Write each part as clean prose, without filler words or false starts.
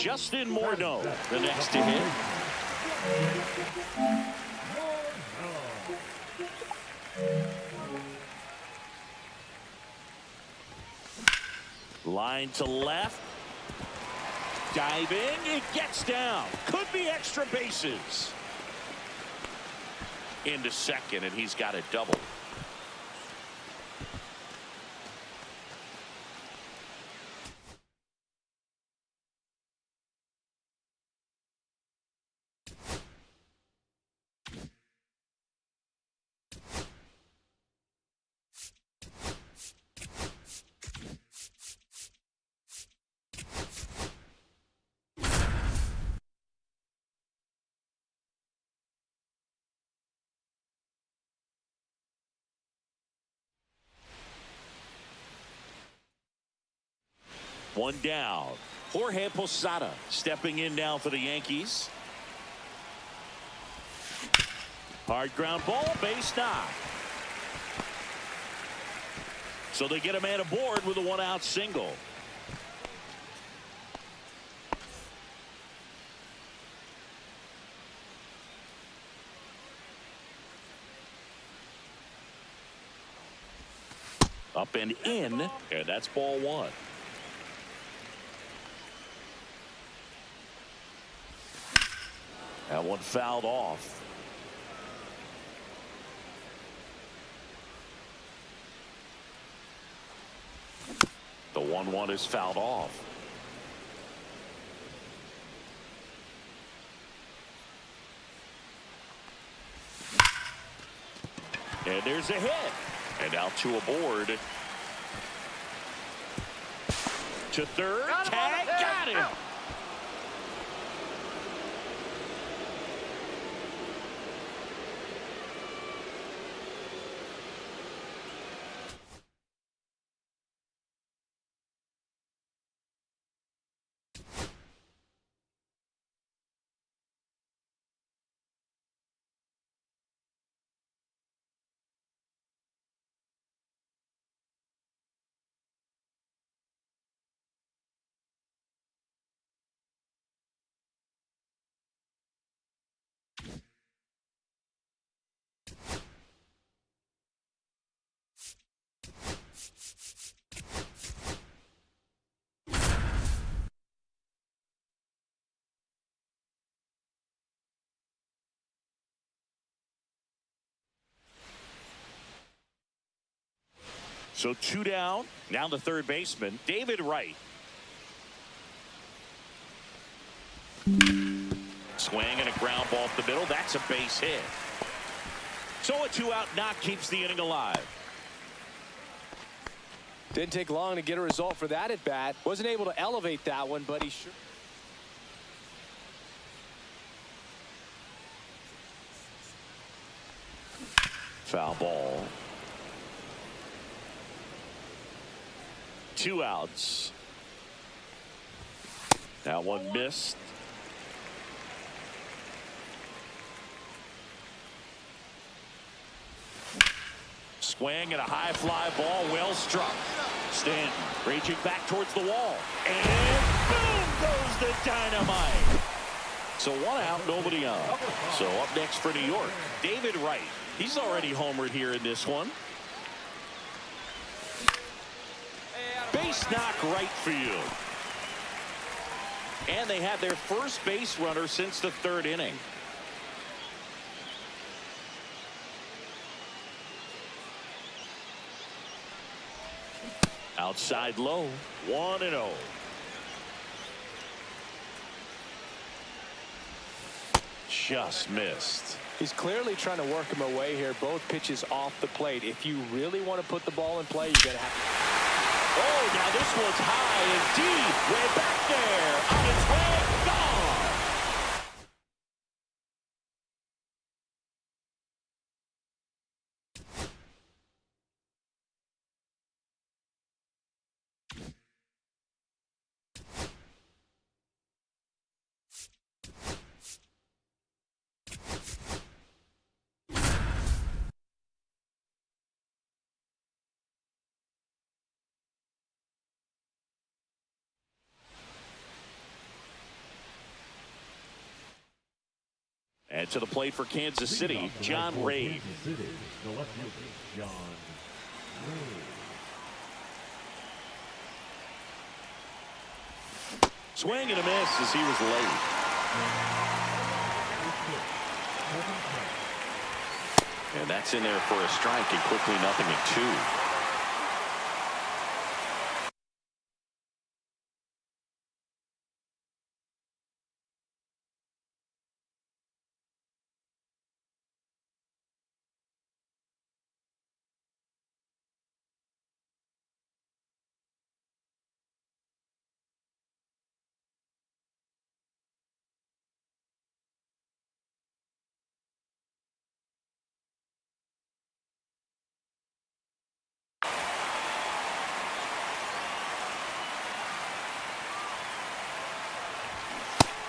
Justin Morneau, the next to hit. Line to left. Diving, it gets down. Could be extra bases. Into second, and he's got a double. One down. Jorge Posada stepping in now for the Yankees. Hard ground ball, base knock. So they get a man aboard with a one-out single. Up and in, and that's ball one. That one fouled off. The 1-1 is fouled off. And there's a hit. And out to aboard. To third. Tag. Got him. So 2 down. Now the third baseman, David Wright. Swing and a ground ball up the middle. That's a base hit. So a 2-out knock keeps the inning alive. Didn't take long to get a result for that at bat. Wasn't able to elevate that one, but he sure. Foul ball. 2 outs. That one missed. Swing and a high fly ball, well struck. Stanton reaching back towards the wall. And boom goes the dynamite. So 1 out, nobody on. So up next for New York, David Wright. He's already homered here in this one. Base knock right field. And they have their first base runner since the 3rd inning. Outside low, 1-0. Just missed. He's clearly trying to work him away here. Both pitches off the plate. If you really want to put the ball in play, you're going to have to. Oh, now this one's high and deep. Way back there. On its way, gone. And to the plate for Kansas City, John Ray. Swing and a miss as he was late. And that's in there for a strike, and quickly 0-2.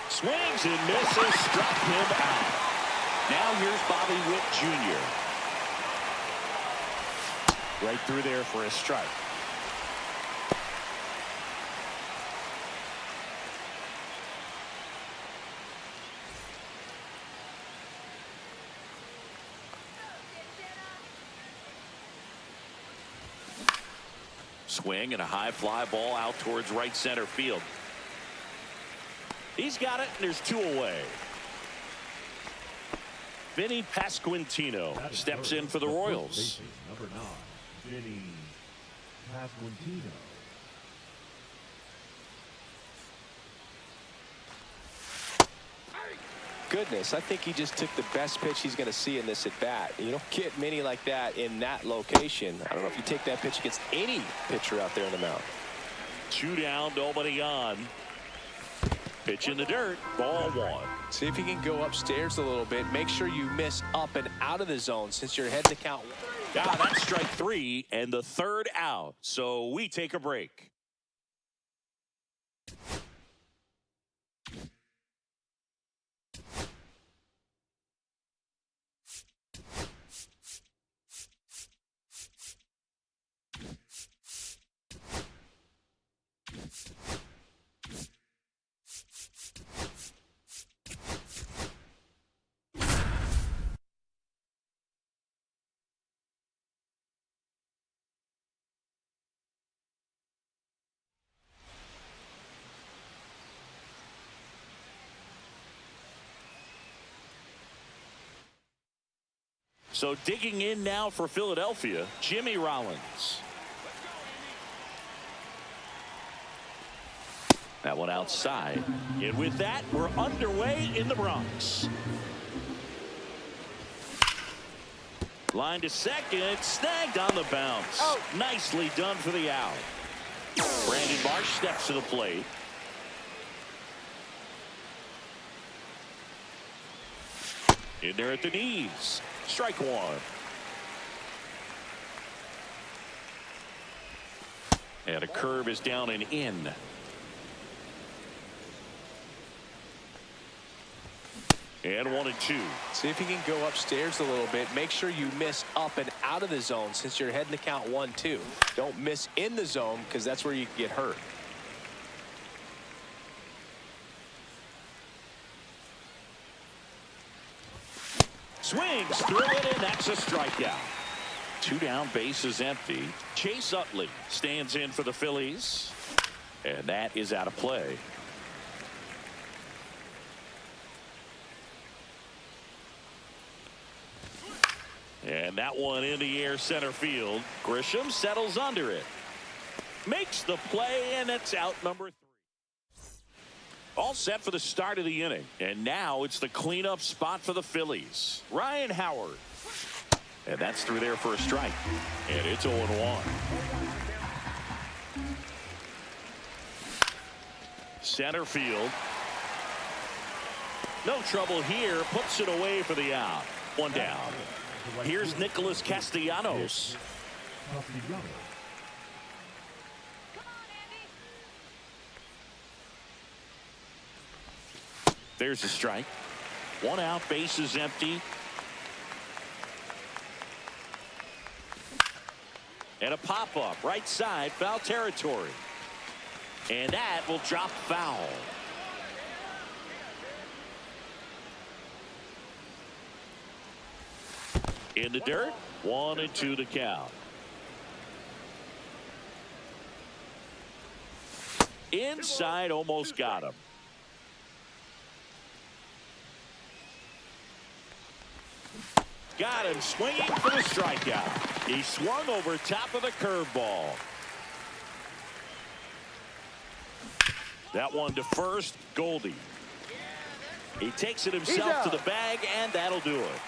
Swings and misses, struck him out. Now here's Bobby Witt Jr. Right through there for a strike. Swing and a high fly ball out towards right center field. He's got it, and there's 2 away. Vinny Pasquantino steps in for the Royals. Number 9, Vinny Pasquantino. Goodness, I think he just took the best pitch he's going to see in this at bat. You don't get many like that in that location. I don't know if you take that pitch against any pitcher out there in the mound. 2 down, nobody on. Pitch in the dirt, ball 1. See if you can go upstairs a little bit. Make sure you miss up and out of the zone since you're heading to count. Yeah, that's strike 3 and the 3rd out. So we take a break. So digging in now for Philadelphia, Jimmy Rollins. That one outside. And with that, we're underway in the Bronx. Line to second, snagged on the bounce. Out. Nicely done for the out. Brandon Marsh steps to the plate. In there at the knees. Strike one. And a curve is down and in. And 1-2. See if you can go upstairs a little bit. Make sure you miss up and out of the zone since you're heading to count 1-2. Don't miss in the zone because that's where you can get hurt. Swings through it, and that's a strikeout. 2 down, base is empty. Chase Utley stands in for the Phillies. And that is out of play. And that one in the air center field. Grisham settles under it. Makes the play, and it's out number 3. All set for the start of the inning. And now it's the cleanup spot for the Phillies. Ryan Howard. And that's through there for a strike. And it's 0-1. Center field. No trouble here. Puts it away for the out. 1 down. Here's Nicholas Castellanos. There's a strike. 1 out, base is empty. And a pop-up, right side, foul territory. And that will drop foul. In the dirt, 1-2 to count. Inside, almost got him. Got him swinging for the strikeout. He swung over top of the curveball. That one to first, Goldie. He takes it himself to the bag, and that'll do it.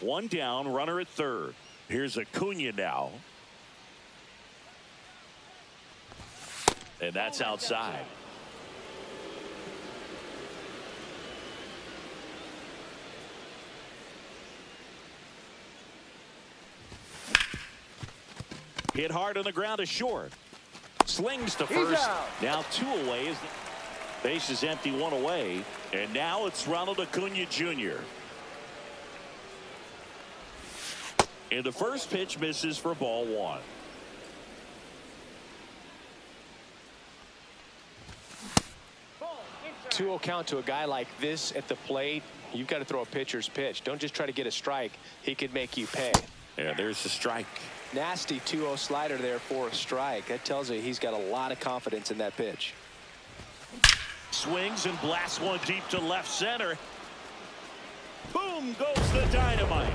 One down, runner at third. Here's Acuna now. And that's outside. Hit hard on the ground to short. Slings to first. Now 2 away. As the base is empty, 1 away. And now it's Ronald Acuna Jr. And the first pitch misses for ball 1. Two-0 count to a guy like this at the plate. You've got to throw a pitcher's pitch. Don't just try to get a strike. He could make you pay. Yeah, there's the strike. Nasty 2-0 slider there for a strike. That tells you he's got a lot of confidence in that pitch. Swings and blasts one deep to left center. Boom goes the dynamite.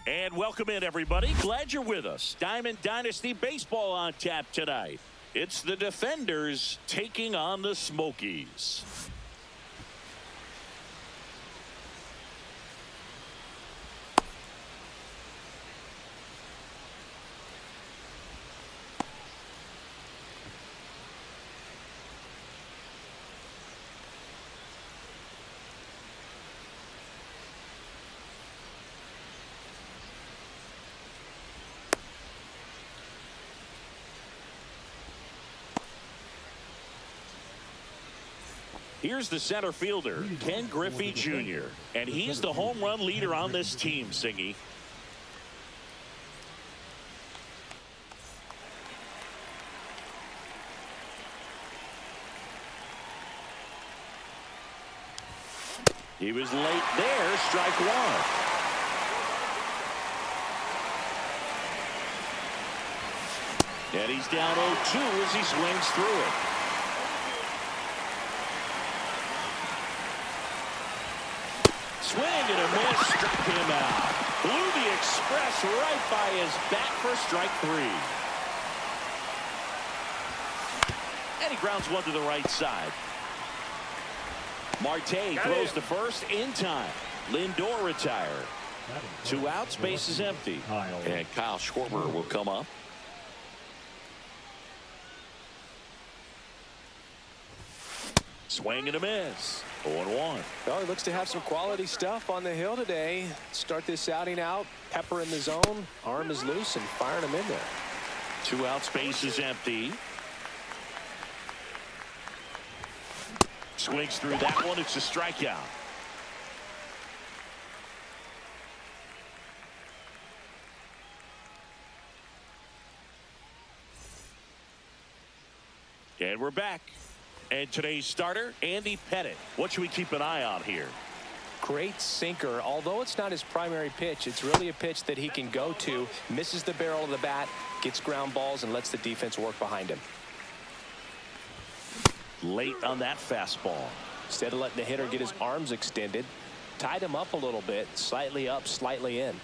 And welcome in, everybody. Glad you're with us. Diamond Dynasty Baseball on tap tonight. It's the Defenders taking on the Smokies. Here's the center fielder, Ken Griffey Jr., and he's the home run leader on this team, Singy. He was late there, strike one. And he's down 0-2 as he swings through it. Swing and a miss, struck him out. Blew the express right by his bat for strike three. And he grounds one to the right side. Marte throws to first in time. Lindor retired. 2 outs, base is empty. And Kyle Schwarber will come up. Swing and a miss. 0-1. Well, he looks to have some quality stuff on the hill today. Start this outing out. Pepper in the zone. Arm is loose and firing him in there. 2 outs, base is empty. Swings through that one. It's a strikeout. And we're back. And today's starter, Andy Pettit. What should we keep an eye on here? Great sinker. Although it's not his primary pitch, it's really a pitch that he can go to. Misses the barrel of the bat, gets ground balls, and lets the defense work behind him. Late on that fastball. Instead of letting the hitter get his arms extended, tied him up a little bit, slightly up, slightly in.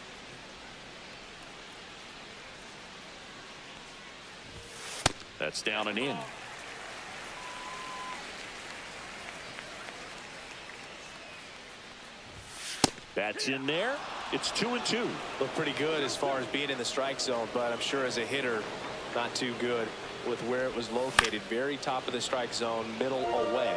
That's down and in. That's in there. It's 2-2. Look pretty good as far as being in the strike zone, but I'm sure as a hitter, not too good with where it was located. Very top of the strike zone, middle away.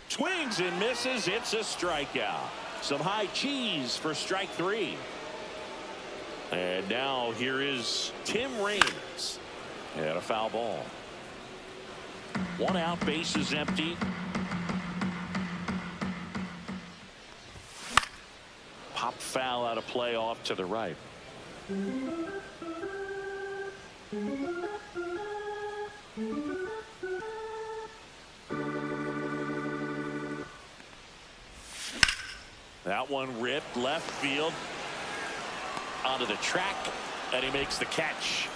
Swings and misses. It's a strikeout. Some high cheese for strike 3. And now here is Tim Raines. And a foul ball. 1 out, base is empty. Pop foul out of play off to the right. That one ripped left field onto the track, and he makes the catch.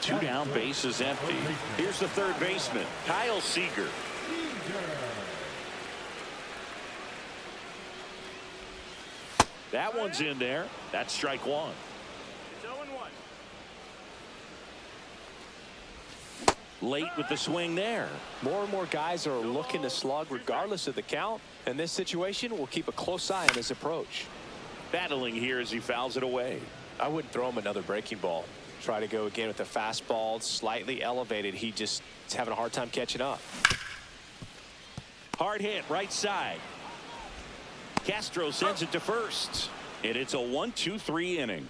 2 down, base is empty. Here's the third baseman, Kyle Seager. That one's in there. That's strike 1. It's 0-1. Late with the swing there. More and more guys are looking to slug regardless of the count. In this situation, we'll keep a close eye on his approach. Battling here as he fouls it away. I wouldn't throw him another breaking ball. Try to go again with the fastball, slightly elevated. He just is having a hard time catching up. Hard hit, right side. Castro sends it to first. And it's a 1-2-3 inning.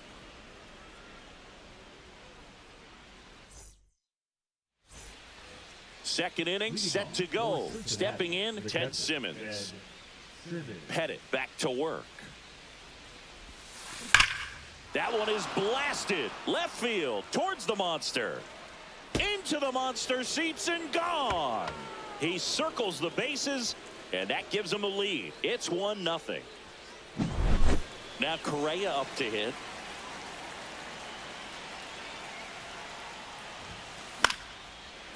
Second inning set to go. Stepping in, Ted Simmons. Pettit back to work. That one is blasted left field towards the monster. Into the monster seats and gone. He circles the bases, and that gives him a lead. It's 1-0. Now Correa up to hit.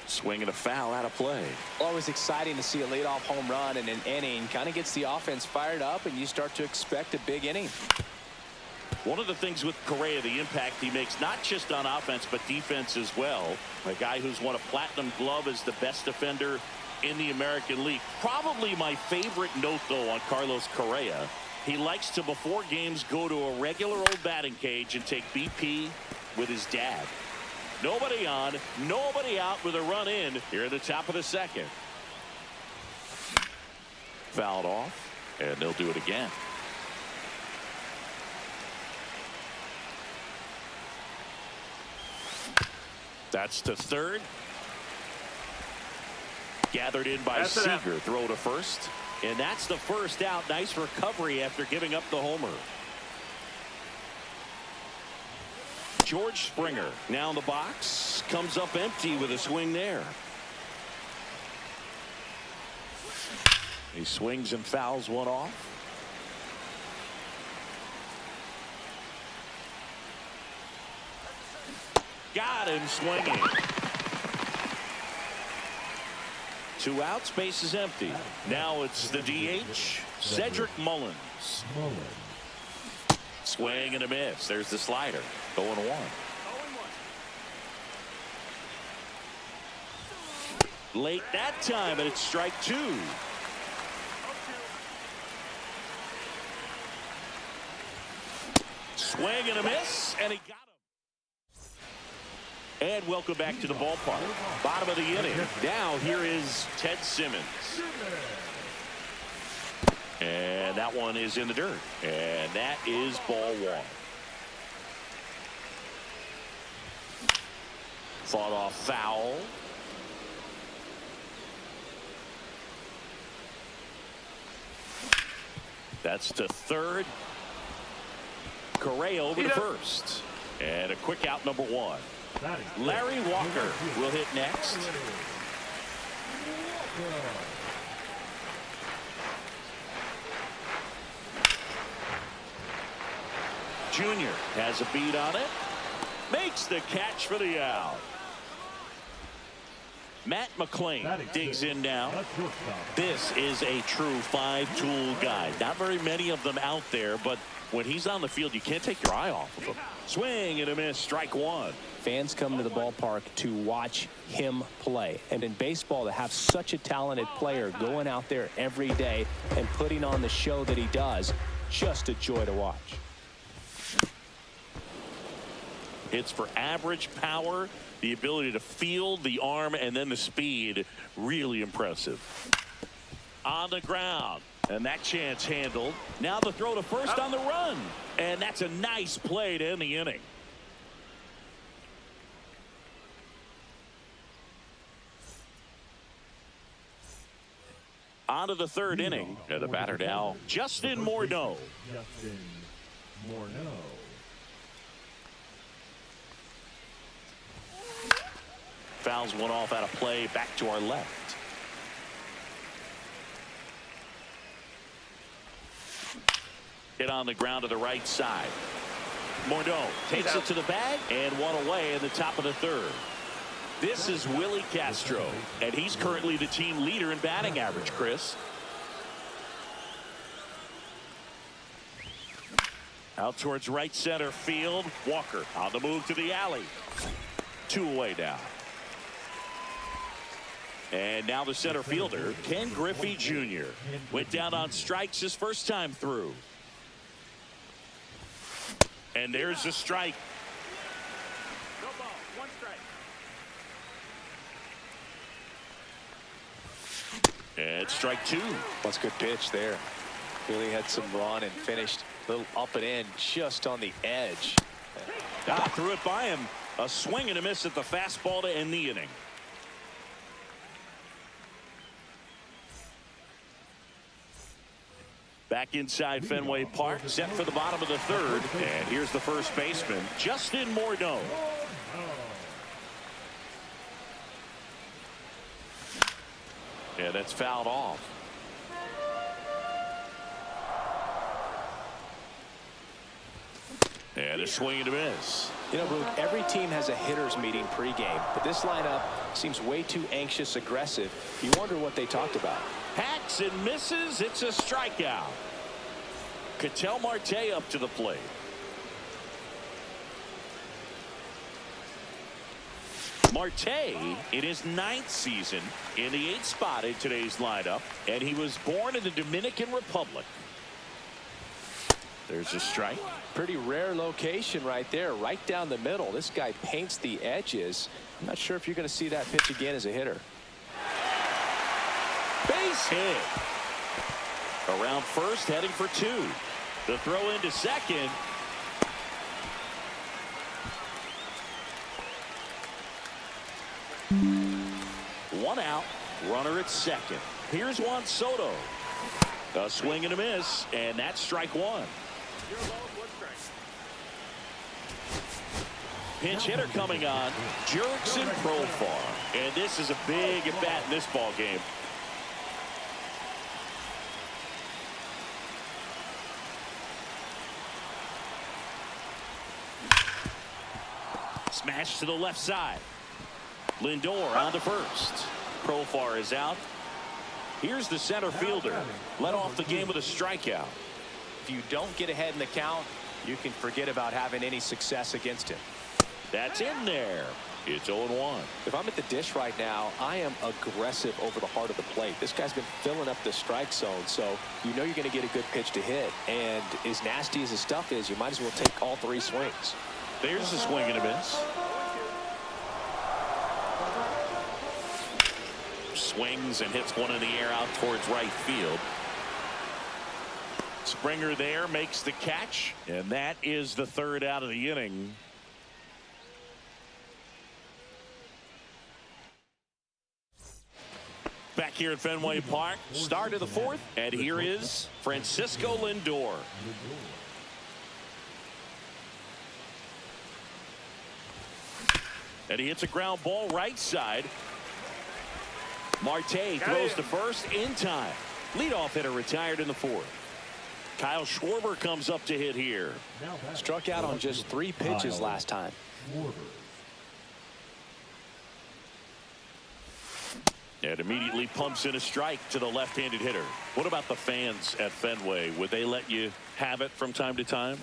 Swing and a foul out of play. Always exciting to see a leadoff home run in an inning. Kind of gets the offense fired up, and you start to expect a big inning. One of the things with Correa, the impact he makes, not just on offense, but defense as well. A guy who's won a platinum glove as the best defender in the American League. Probably my favorite note, though, on Carlos Correa. He likes to, before games, go to a regular old batting cage and take BP with his dad. Nobody on, nobody out with a run in here at the top of the second. Fouled off, and they'll do it again. That's to third. Gathered in by Seager. Throw to first. And that's the first out. Nice recovery after giving up the homer. George Springer now in the box. Comes up empty with a swing there. He swings and fouls one off. Got him swinging. 2 outs, base is empty. Now it's the DH, Cedric Mullins. Swing and a miss. There's the slider. 0-1. Late that time, and it's strike 2. Swing and a miss, and he got him. And welcome back to the ballpark. Bottom of the inning. Now here is Ted Simmons. And that one is in the dirt. And that is ball 1. Fought off foul. That's to third. Correa over to first. And a quick out, number 1. Larry Walker will hit next. Jr. has a beat on it. Makes the catch for the out. Matt McClain digs in now. This is a true five-tool guy. Not very many of them out there, but when he's on the field, you can't take your eye off of him. Swing and a miss, strike one. Fans come to the ballpark to watch him play. And in baseball, to have such a talented player going out there every day and putting on the show that he does, just a joy to watch. Hits for average power, the ability to field, the arm, and then the speed. Really impressive. On the ground. And that chance handled. Now the throw to first on the run. And that's a nice play to end the inning. On to the third inning. And the batter now, Justin Morneau. Justin Morneau. Fouls one off out of play, back to our left. Hit on the ground to the right side. Morneau takes it to the bag and one away in the top of the third. This is Willie Castro, and he's currently the team leader in batting average, Chris. Out towards right center field. Walker on the move to the alley. Two away now. And now the center fielder, Ken Griffey Jr. Went down on strikes his first time through. And there's a strike. No ball, one strike. And strike two. That's a good pitch there. Really had some run and finished a little up and in just on the edge. Threw it by him. A swing and a miss at the fastball to end the inning. Back inside Fenway Park, set for the bottom of the third. And here's the first baseman, Justin Morneau. Yeah, that's fouled off. And a swing and a miss. You know, Luke, every team has a hitters meeting pregame, but this lineup seems way too anxious, aggressive. You wonder what they talked about. Hacks and misses. It's a strikeout. Ketel Marte up to the plate. Marte in his 9th season in the 8th spot in today's lineup, and he was born in the Dominican Republic. There's a strike. Pretty rare location right there, right down the middle. This guy paints the edges. I'm not sure if you're going to see that pitch again as a hitter. Base hit. Around first, heading for two. The throw into second. One out, runner at second. Here's Juan Soto. A swing and a miss, and that's strike one. Pinch hitter coming on, Jurickson Profar. And this is a big at bat in this ball game. Smash to the left side. Lindor on to first. Profar is out. Here's the center fielder. Led off the game with a strikeout. If you don't get ahead in the count, you can forget about having any success against him. That's in there. It's 0-1. If I'm at the dish right now, I am aggressive over the heart of the plate. This guy's been filling up the strike zone, so you know you're going to get a good pitch to hit. And as nasty as his stuff is, you might as well take all three swings. There's a swing and a miss. Swings and hits one in the air out towards right field. Springer there makes the catch, and that is the third out of the inning. Back here at Fenway Park, start of the fourth, and here is Francisco Lindor. And he hits a ground ball right side. Marte throws to first in time. Leadoff hitter retired in the fourth. Kyle Schwarber comes up to hit here. Now back Struck out on just 3 pitches last time. Schwarber. And immediately pumps in a strike to the left-handed hitter. What about the fans at Fenway? Would they let you have it from time to time?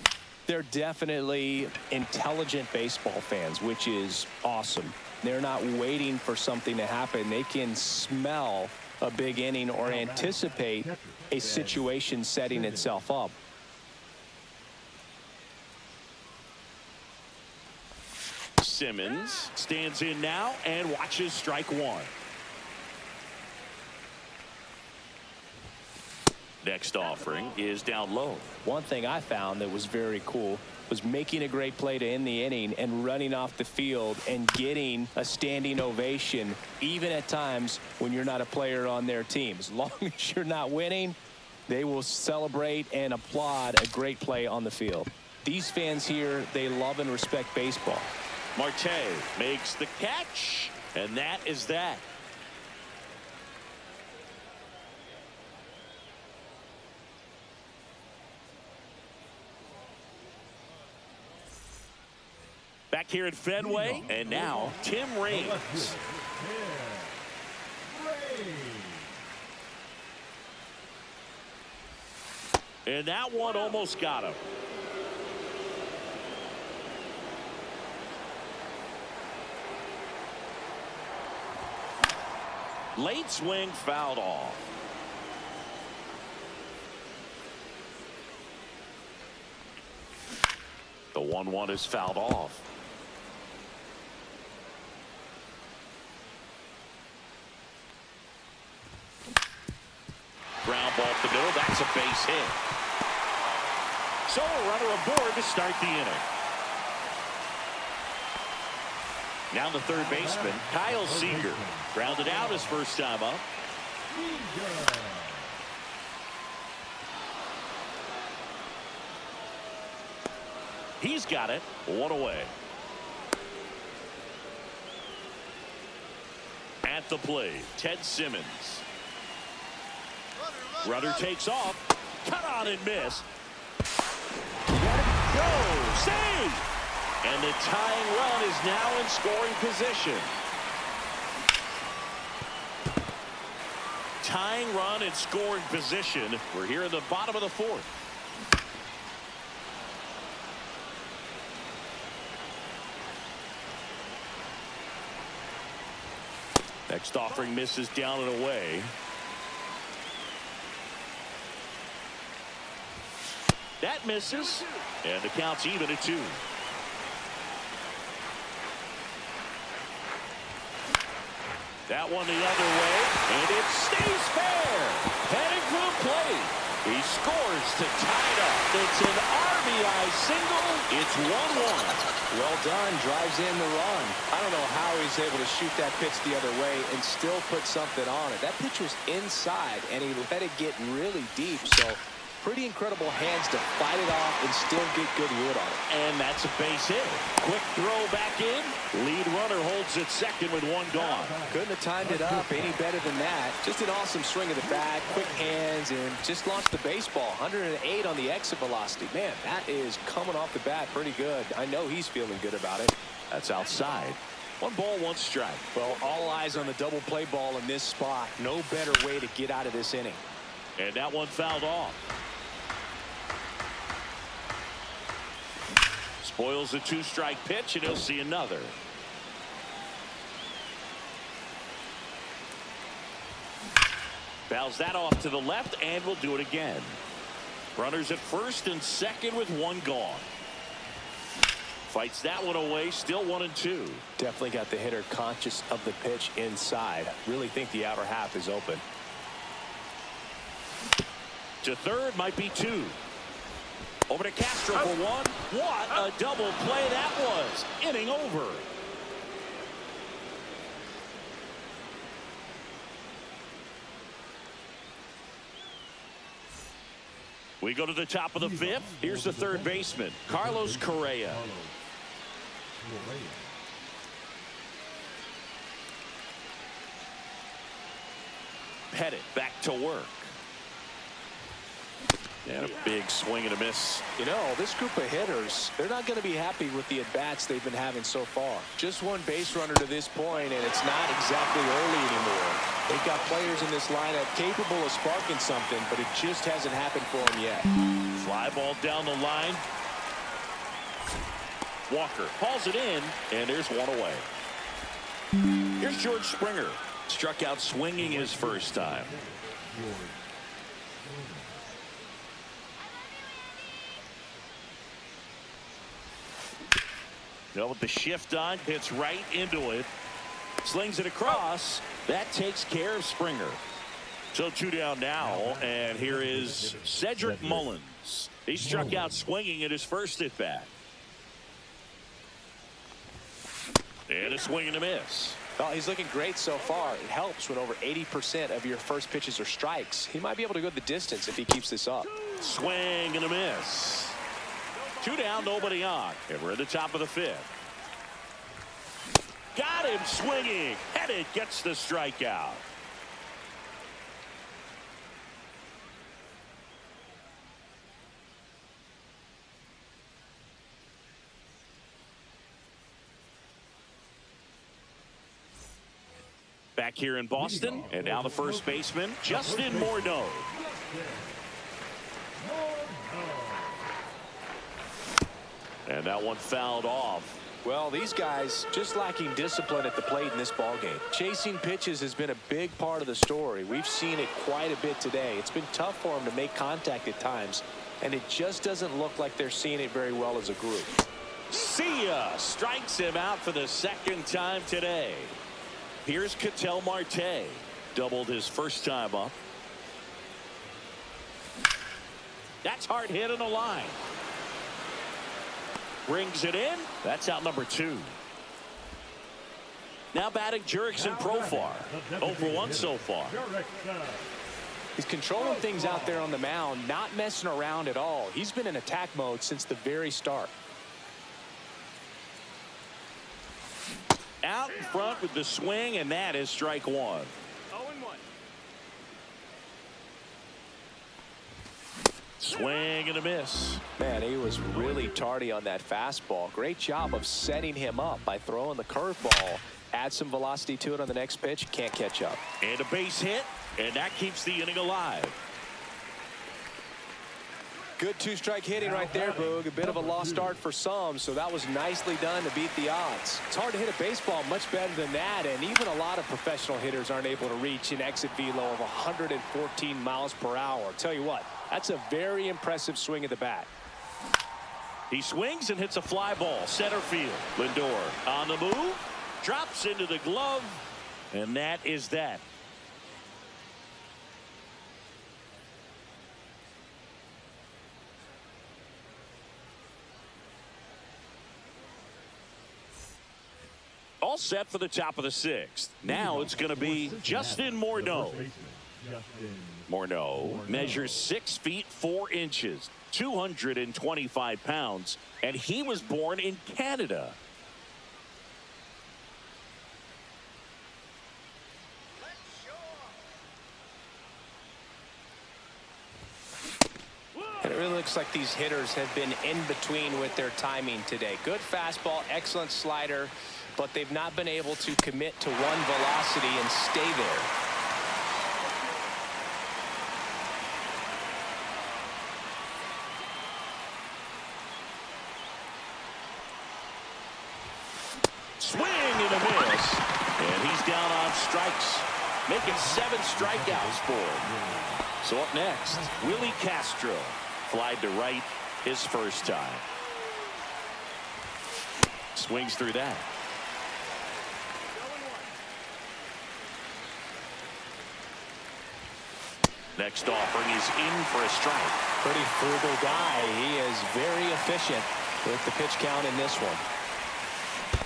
They're definitely intelligent baseball fans, which is awesome. They're not waiting for something to happen. They can smell a big inning or anticipate a situation setting itself up. Simmons stands in now and watches strike one. Next offering is down low. One thing I found that was very cool was making a great play to end the inning and running off the field and getting a standing ovation, even at times when you're not a player on their team. As long as you're not winning, they will celebrate and applaud a great play on the field. These fans here, they love and respect baseball. Marte makes the catch, and that is that. Back here at Fenway, and now Tim Raines. And that one almost got him. Late swing fouled off. The 1-1 is fouled off. Ground ball up the middle. That's a base hit. So a runner aboard to start the inning. Now the third baseman, Kyle Seager, grounded out his first time up. He's got it. One away. At the plate, Ted Simmons. Runner takes off. Cut on and miss. Let it go. Save! And the tying run is now in scoring position. Tying run in scoring position. We're here in the bottom of the fourth. Next offering misses down and away. That misses. And the count's even at 2. That one the other way, and it stays fair. Heading for the plate. He scores to tie it up. It's an RBI single. It's 1-1. Well done. Drives in the run. I don't know how he's able to shoot that pitch the other way and still put something on it. That pitch was inside, and he let it get really deep. So pretty incredible hands to fight it off and still get good wood on it. And that's a base hit. Quick throw back in. Lead runner holds at second with 1 gone. Couldn't have timed it up any better than that. Just an awesome swing of the bat, quick hands, and just launched the baseball. 108 on the exit velocity. Man, that is coming off the bat pretty good. I know he's feeling good about it. That's outside. 1 ball, 1 strike. Well, all eyes on the double play ball in this spot. No better way to get out of this inning. And that one fouled off. Spoils a 2-strike pitch, and he'll see another. Fouls that off to the left, and will do it again. Runners at first and second with 1 gone. Fights that one away, still 1-2. Definitely got the hitter conscious of the pitch inside. Really think the outer half is open. To third, might be 2. Over to Castro for 1. What a double play that was. Inning over. We go to the top of the 5th. Here's the third baseman, Carlos Correa. Pettit back to work. And a big swing and a miss. You know, this group of hitters, they're not going to be happy with the at-bats they've been having so far. Just one base runner to this point, and it's not exactly early anymore. They've got players in this lineup capable of sparking something, but it just hasn't happened for them yet. Fly ball down the line. Walker hauls it in, and there's one away. Here's George Springer. Struck out swinging his first time. Now with the shift on, hits right into it. Slings it across. That takes care of Springer. So 2 down now, and here is Cedric Mullins. He struck out swinging at his first at bat. And a swing and a miss. Oh, he's looking great so far. It helps when over 80% of your first pitches are strikes. He might be able to go the distance if he keeps this up. Swing and a miss. 2 down, nobody on. And we're at the top of the 5th. Got him swinging. Headed, gets the strikeout. Back here in Boston, and now the first baseman, Justin Morneau. And that one fouled off. Well, these guys just lacking discipline at the plate in this ballgame. Chasing pitches has been a big part of the story. We've seen it quite a bit today. It's been tough for them to make contact at times, and it just doesn't look like they're seeing it very well as a group. See ya! Strikes him out for the second time today. Here's Ketel Marte. Doubled his first time up. That's hard hit on the line. Brings it in. That's out number 2. Now batting Jurickson Profar. 0 for 1 so far. He's controlling things out there on the mound, not messing around at all. He's been in attack mode since the very start. Out in front with the swing, and that is strike 1. 0-1. Swing and a miss. Man, he was really tardy on that fastball. Great job of setting him up by throwing the curveball. Add some velocity to it on the next pitch. Can't catch up. And a base hit, and that keeps the inning alive. Good 2-strike hitting right there, Boog. A bit of a lost start for some, so that was nicely done to beat the odds. It's hard to hit a baseball much better than that, and even a lot of professional hitters aren't able to reach an exit velo of 114 miles per hour. I'll tell you what, that's a very impressive swing at the bat. He swings and hits a fly ball. Center field. Lindor on the move. Drops into the glove. And that is that. All set for the top of the 6th. Now it's going to be Justin Morneau. Morneau measures 6 feet 4 inches, 225 pounds, and he was born in Canada. It really looks like these hitters have been in between with their timing today. Good fastball, excellent slider, but they've not been able to commit to one velocity and stay there. Swing and a miss. And he's down on strikes, making 7 strikeouts for him. So up next, Willie Castro. Flied to right his first time. Swings through that. Next offering is in for a strike. Pretty frugal guy. He is very efficient with the pitch count in this one.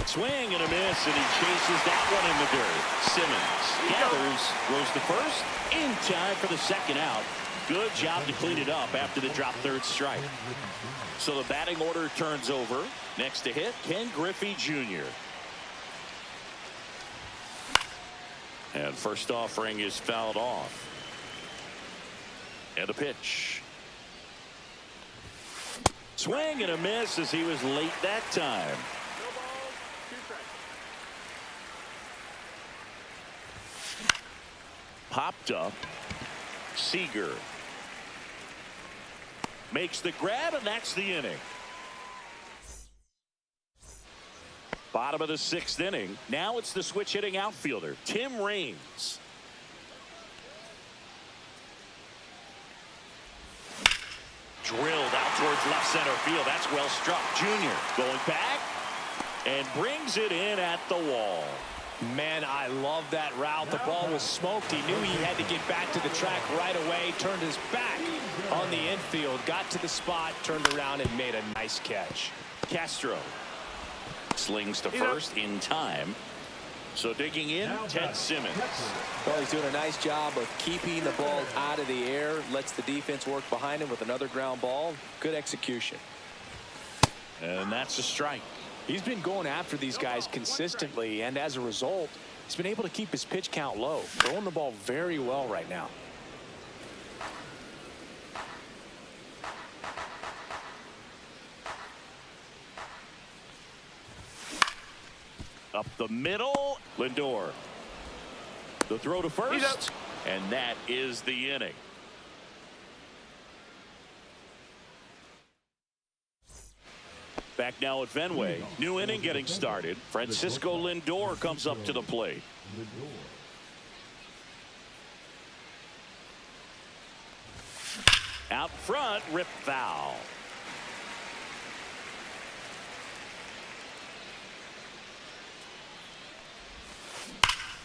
Swing and a miss, and he chases that one in the dirt. Simmons gathers, goes to first, in time for the second out. Good job to clean it up after the drop 3rd strike. So the batting order turns over. Next to hit, Ken Griffey Jr. And first offering is fouled off. And a pitch. Swing and a miss as he was late that time. Popped up. Seager makes the grab, and that's the inning. Bottom of the 6th inning. Now it's the switch hitting outfielder, Tim Raines. Drilled out towards left center field. That's well struck. Junior going back and brings it in at the wall. Man, I love that route. The ball was smoked. He knew he had to get back to the track right away. Turned his back on the infield. Got to the spot, turned around, and made a nice catch. Castro slings to first in time. So digging in, Ted Simmons. Well, he's doing a nice job of keeping the ball out of the air. Lets the defense work behind him with another ground ball. Good execution. And that's a strike. He's been going after these guys consistently, and as a result, he's been able to keep his pitch count low. Throwing the ball very well right now. Up the middle, Lindor. The throw to first, and that is the inning. Back now at Fenway. New inning getting started. Francisco Lindor comes up to the plate. Out front, rip foul.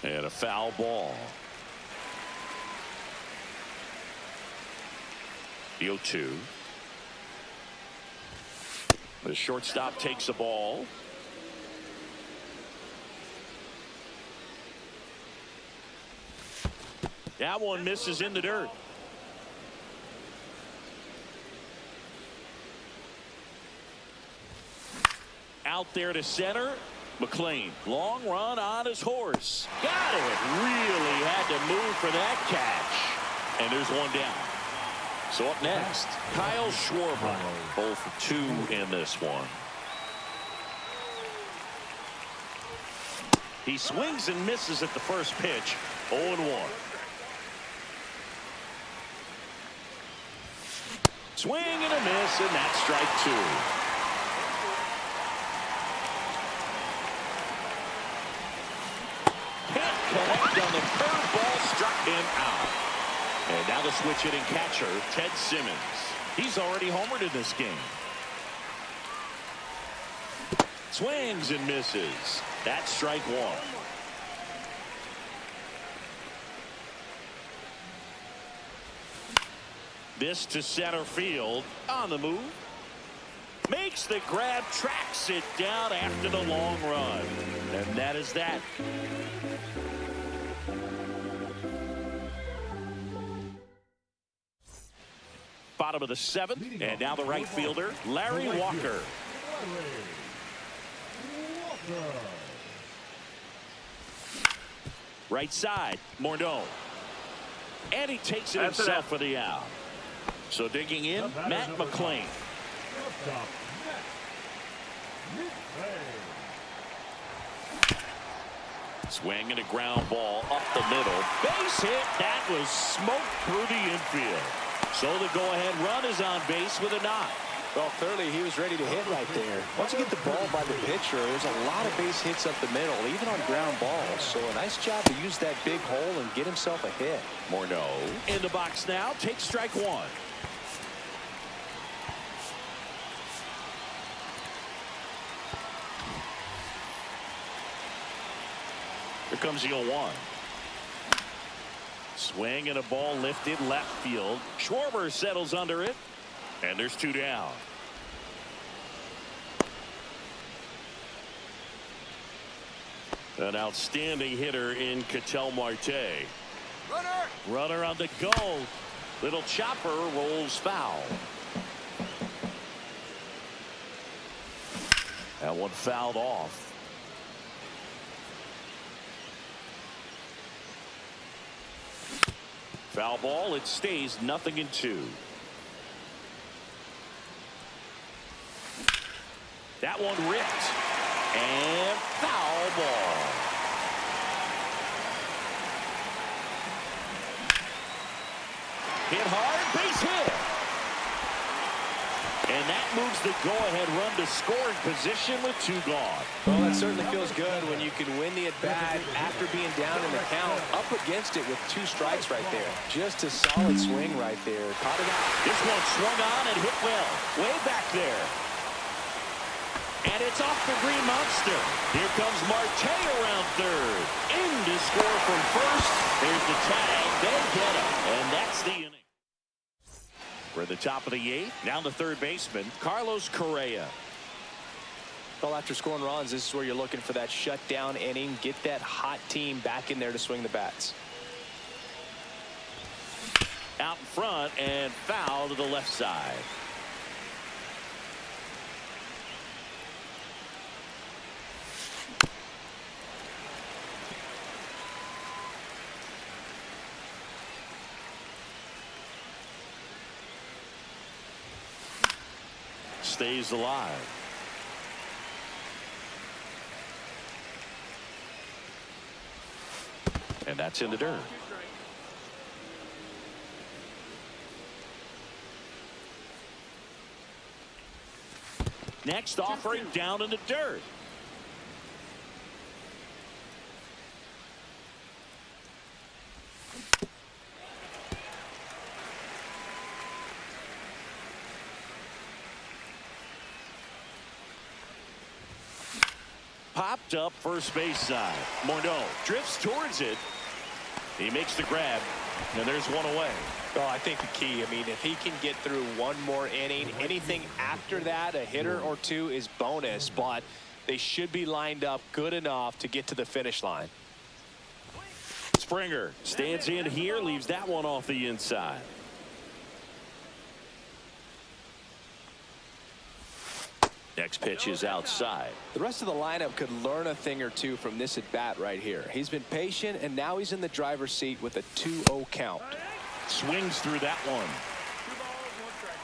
And a foul ball. The 0-2. The shortstop takes a ball. That one misses in the dirt. Out there to center. McLean, long run on his horse. Got it. Really had to move for that catch. And there's one down. So up next, Kyle Schwarber. 0 for 2 in this one. He swings and misses at the first pitch. 0-1. Swing and a miss, and that's strike 2. Connect on the curveball, struck him out. And now the switch hitting catcher, Ted Simmons. He's already homered in this game. Swings and misses. That's strike 1. This to center field. On the move. Makes the grab, tracks it down after the long run. And that is that. Bottom of the 7th, and now the right fielder, Larry Walker. Right side, Morneau. And he takes it himself for the out. So digging in, Matt McLean. Swing and a ground ball up the middle. Base hit. That was smoked through the infield. So the go-ahead run is on base with a knock. Well, clearly he was ready to hit right there. Once you get the ball by the pitcher, there's a lot of base hits up the middle, even on ground balls. So a nice job to use that big hole and get himself a hit. Morneau in the box now. Takes strike 1. Here comes the 0-1. Swing and a ball lifted left field. Schwarber settles under it. And there's 2 down. An outstanding hitter in Ketel Marte. Runner on the go. Little chopper rolls foul. That one fouled off. Foul ball. It stays 0-2. one ripped. And foul ball. Hit hard, base hit. And that moves the go-ahead run to scoring position with 2 gone. Well, that certainly feels good when you can win the at-bat after being down in the count, up against it with 2 strikes right there. Just a solid swing right there. Caught it out. This one swung on and hit well. Way back there. And it's off the Green Monster. Here comes Marte around third. In to score from first. There's the tag. They get him. And that's the inning. We're at the top of the 8th. Now the third baseman, Carlos Correa. Well, after scoring runs, this is where you're looking for that shutdown inning. Get that hot team back in there to swing the bats. Out in front and foul to the left side. Stays alive. And that's in the dirt. Next offering down in the dirt. Popped up first base side. Morneau drifts towards it. He makes the grab, and there's one away. Well, I think the key, I mean, if he can get through one more inning, anything after that, a hitter or 2 is bonus, but they should be lined up good enough to get to the finish line. Springer stands in here, leaves that one off the inside. Next pitch is outside. The rest of the lineup could learn a thing or 2 from this at bat right here. He's been patient, and now he's in the driver's seat with a 2-0 count. Swings through that one. 2 balls, 1 strike.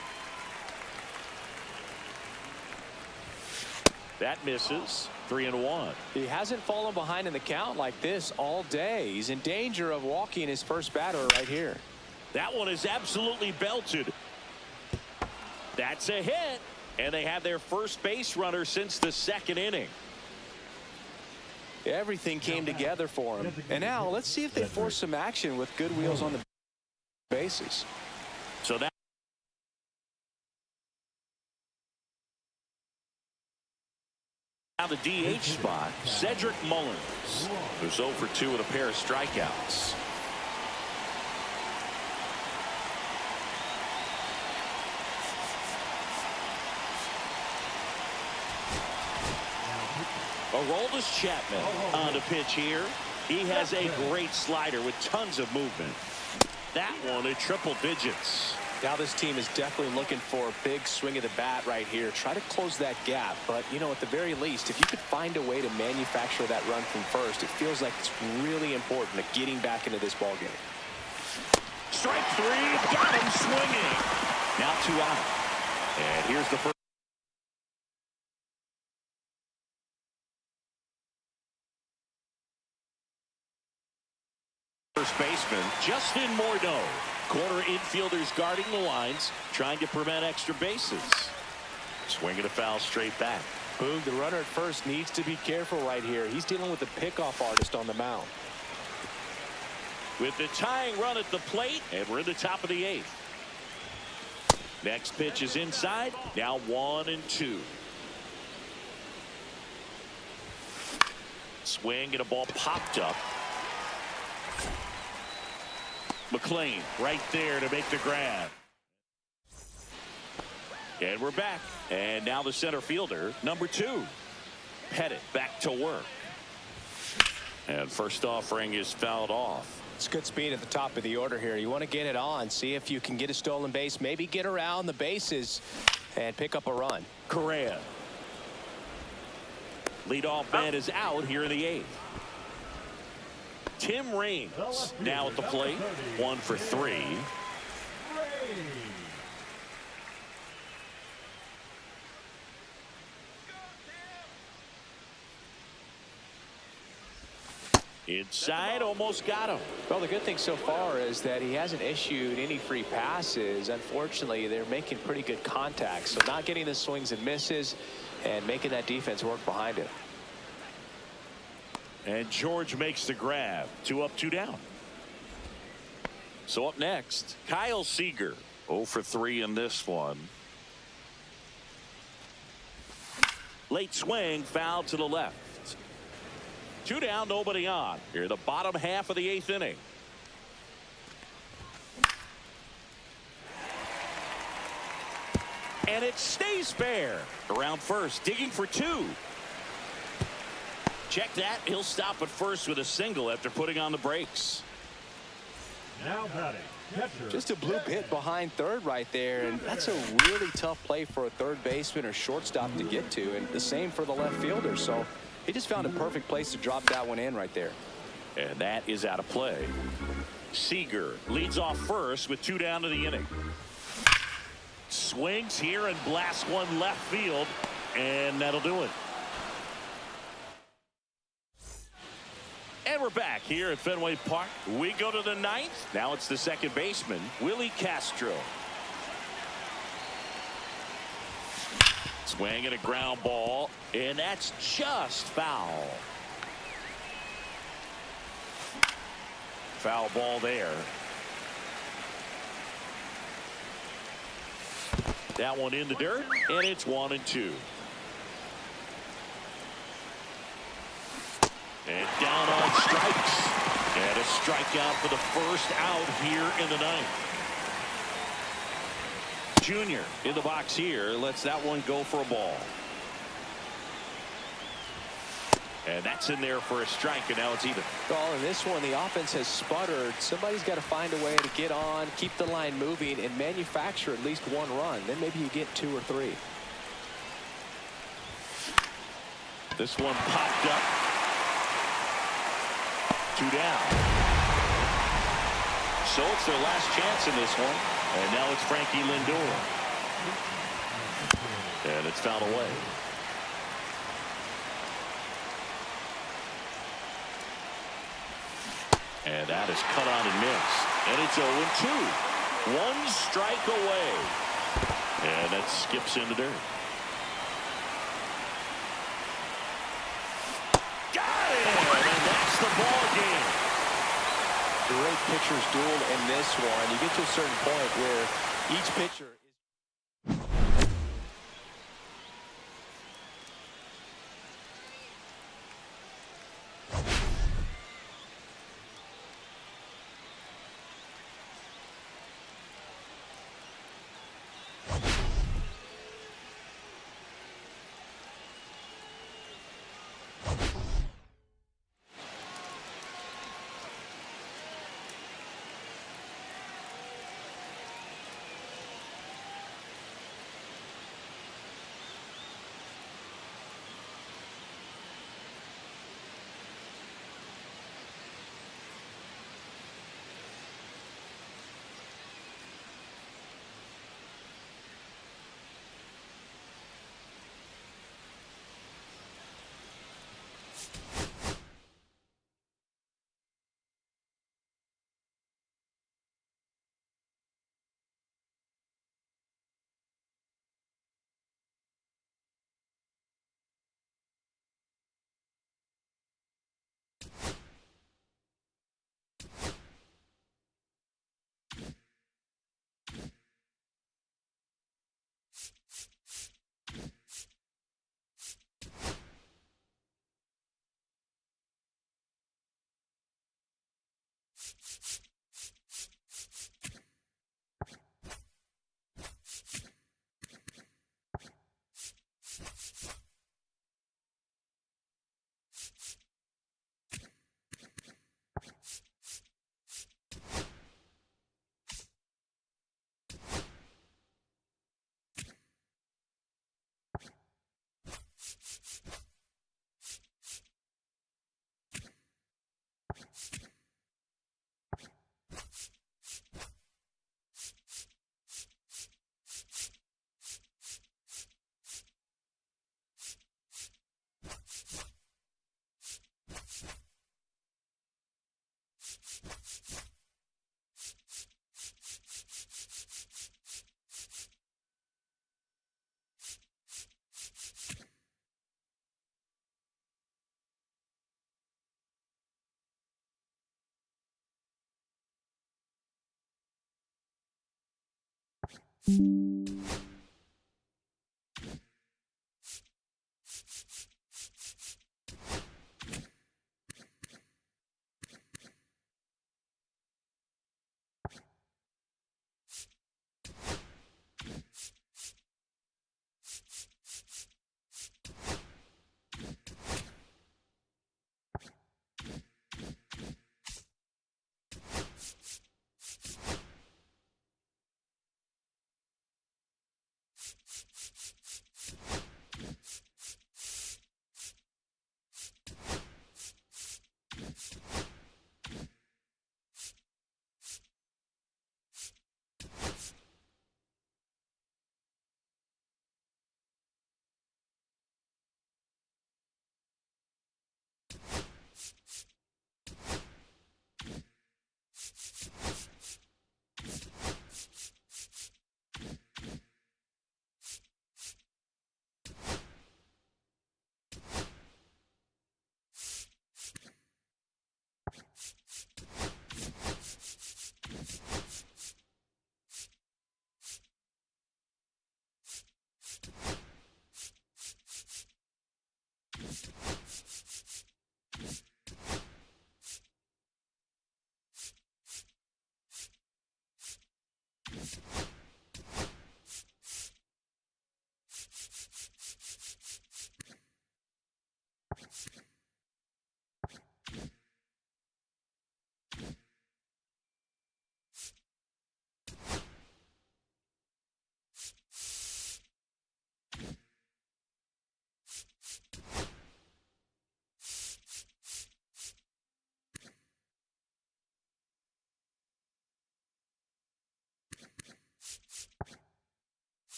That misses. 3-1. He hasn't fallen behind in the count like this all day. He's in danger of walking his first batter right here. That one is absolutely belted. That's a hit. And they have their first base runner since the 2nd inning. Everything came together for him. And now let's see if they force some action with good wheels on the bases. So that now the DH spot, Cedric Mullins, who's 0 for 2 with a pair of strikeouts. Aroldis Chapman on the pitch here. He has a great slider with tons of movement. That one at triple digits. Now this team is definitely looking for a big swing of the bat right here. Try to close that gap. But, you know, at the very least, if you could find a way to manufacture that run from first, it feels like it's really important to getting back into this ballgame. Strike 3. Got him swinging. Now 2 out. And here's the first. First baseman, Justin Morneau. Corner infielders guarding the lines, trying to prevent extra bases. Swinging a foul straight back. Boog, the runner at first needs to be careful right here. He's dealing with a pickoff artist on the mound. With the tying run at the plate, and we're in the top of the 8th. Next pitch is inside. Now 1-2. Swing and a ball popped up. McLean right there to make the grab. And we're back. And now the center fielder, number 2. Pettit back to work. And first offering is fouled off. It's good speed at the top of the order here. You want to get it on, see if you can get a stolen base, maybe get around the bases and pick up a run. Correa. Leadoff man is out here in the 8th. Tim Raines now at the plate. 1 for 3. Inside, almost got him. Well, the good thing so far is that he hasn't issued any free passes. Unfortunately, they're making pretty good contact, so not getting the swings and misses and making that defense work behind him. And George makes the grab. 2 up, 2 down. So up next, Kyle Seager. 0 for 3 in this one. Late swing, foul to the left. 2 down, nobody on. Here, the bottom half of the 8th inning. And it stays fair. Around first, digging for 2. Check that. He'll stop at first with a single after putting on the brakes. Now batting, catcher. Just a bloop hit behind third right there, and that's a really tough play for a third baseman or shortstop to get to, and the same for the left fielder. So he just found a perfect place to drop that one in right there. And that is out of play. Seager leads off first with 2 down to the inning. Swings here and blasts one left field, and that'll do it. And we're back here at Fenway Park. We go to the 9th. Now it's the second baseman, Willie Castro. Swing and a ground ball, and that's just foul. Foul ball there. That one in the dirt, and it's 1-2. And down on strikes. And a strikeout for the first out here in the 9th. Junior in the box here lets that one go for a ball. And that's in there for a strike, and now it's even. Well, in this one, the offense has sputtered. Somebody's got to find a way to get on, keep the line moving, and manufacture at least 1 run. Then maybe you get 2 or 3. This one popped up. 2 down. So it's their last chance in this one. And now it's Frankie Lindor. And it's fouled away. And that is cut on and missed. And it's 0-2. 1 strike away. And that skips in the dirt. Got it! And that's the ball game. Great pitchers duel in this one. You get to a certain point where each pitcher is.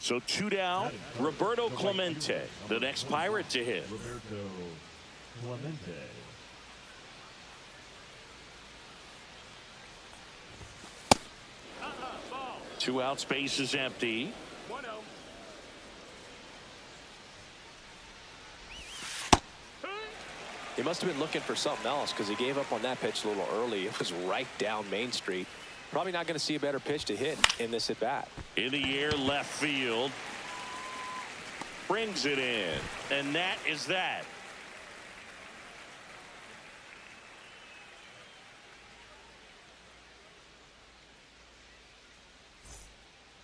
So 2 down, Roberto Clemente, the next Pirate to hit. Roberto Clemente. Two out, space is empty. 1-0. He must have been looking for something else because he gave up on that pitch a little early. It was right down Main Street. Probably not going to see a better pitch to hit in this at bat. In the air, left field. Brings it in. And that is that.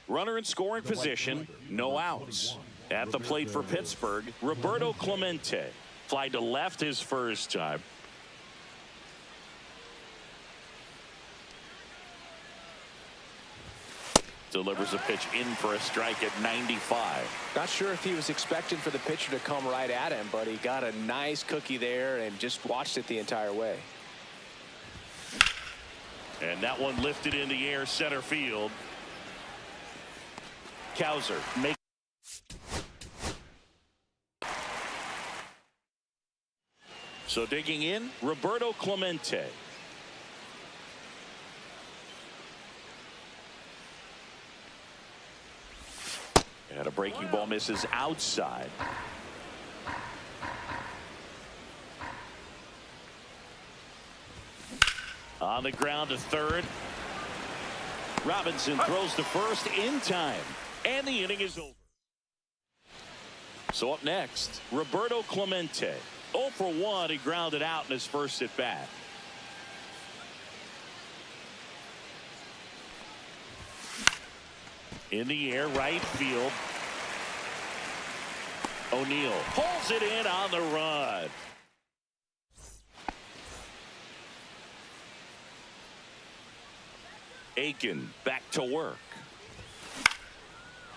Runner in scoring position, no outs. At the plate for Pittsburgh, Roberto Clemente. Fly to left his first time. Delivers a pitch in for a strike at 95. Not sure if he was expecting for the pitcher to come right at him, but he got a nice cookie there and just watched it the entire way. And that one lifted in the air, center field. Kowser make. So digging in, Roberto Clemente. And a breaking ball misses outside. On the ground to third. Robinson throws to first in time. And the inning is over. So up next, Roberto Clemente. 0 for 1. He grounded out in his first at bat. In the air, right field. O'Neill pulls it in on the run. Aiken back to work.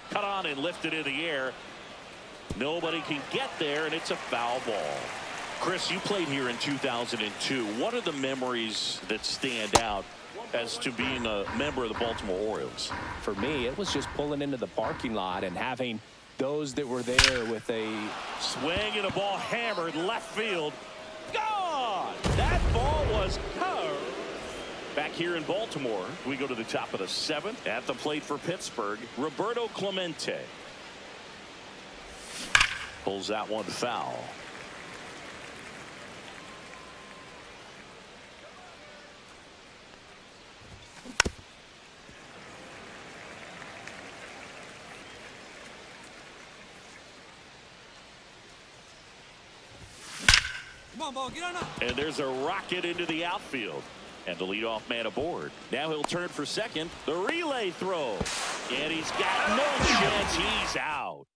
Cut on and lifted in the air. Nobody can get there, and it's a foul ball. Chris, you played here in 2002. What are the memories that stand out as to being a member of the Baltimore Orioles? For me, it was just pulling into the parking lot and having those that were there with a Swing and a ball hammered left field. Gone! That ball was curved. Back here in Baltimore, we go to the top of the 7th. At the plate for Pittsburgh, Roberto Clemente. Pulls that one foul. Come on, ball, get on up. And there's a rocket into the outfield. And the leadoff man aboard. Now he'll turn for second. The relay throw. And he's got no chance. He's out.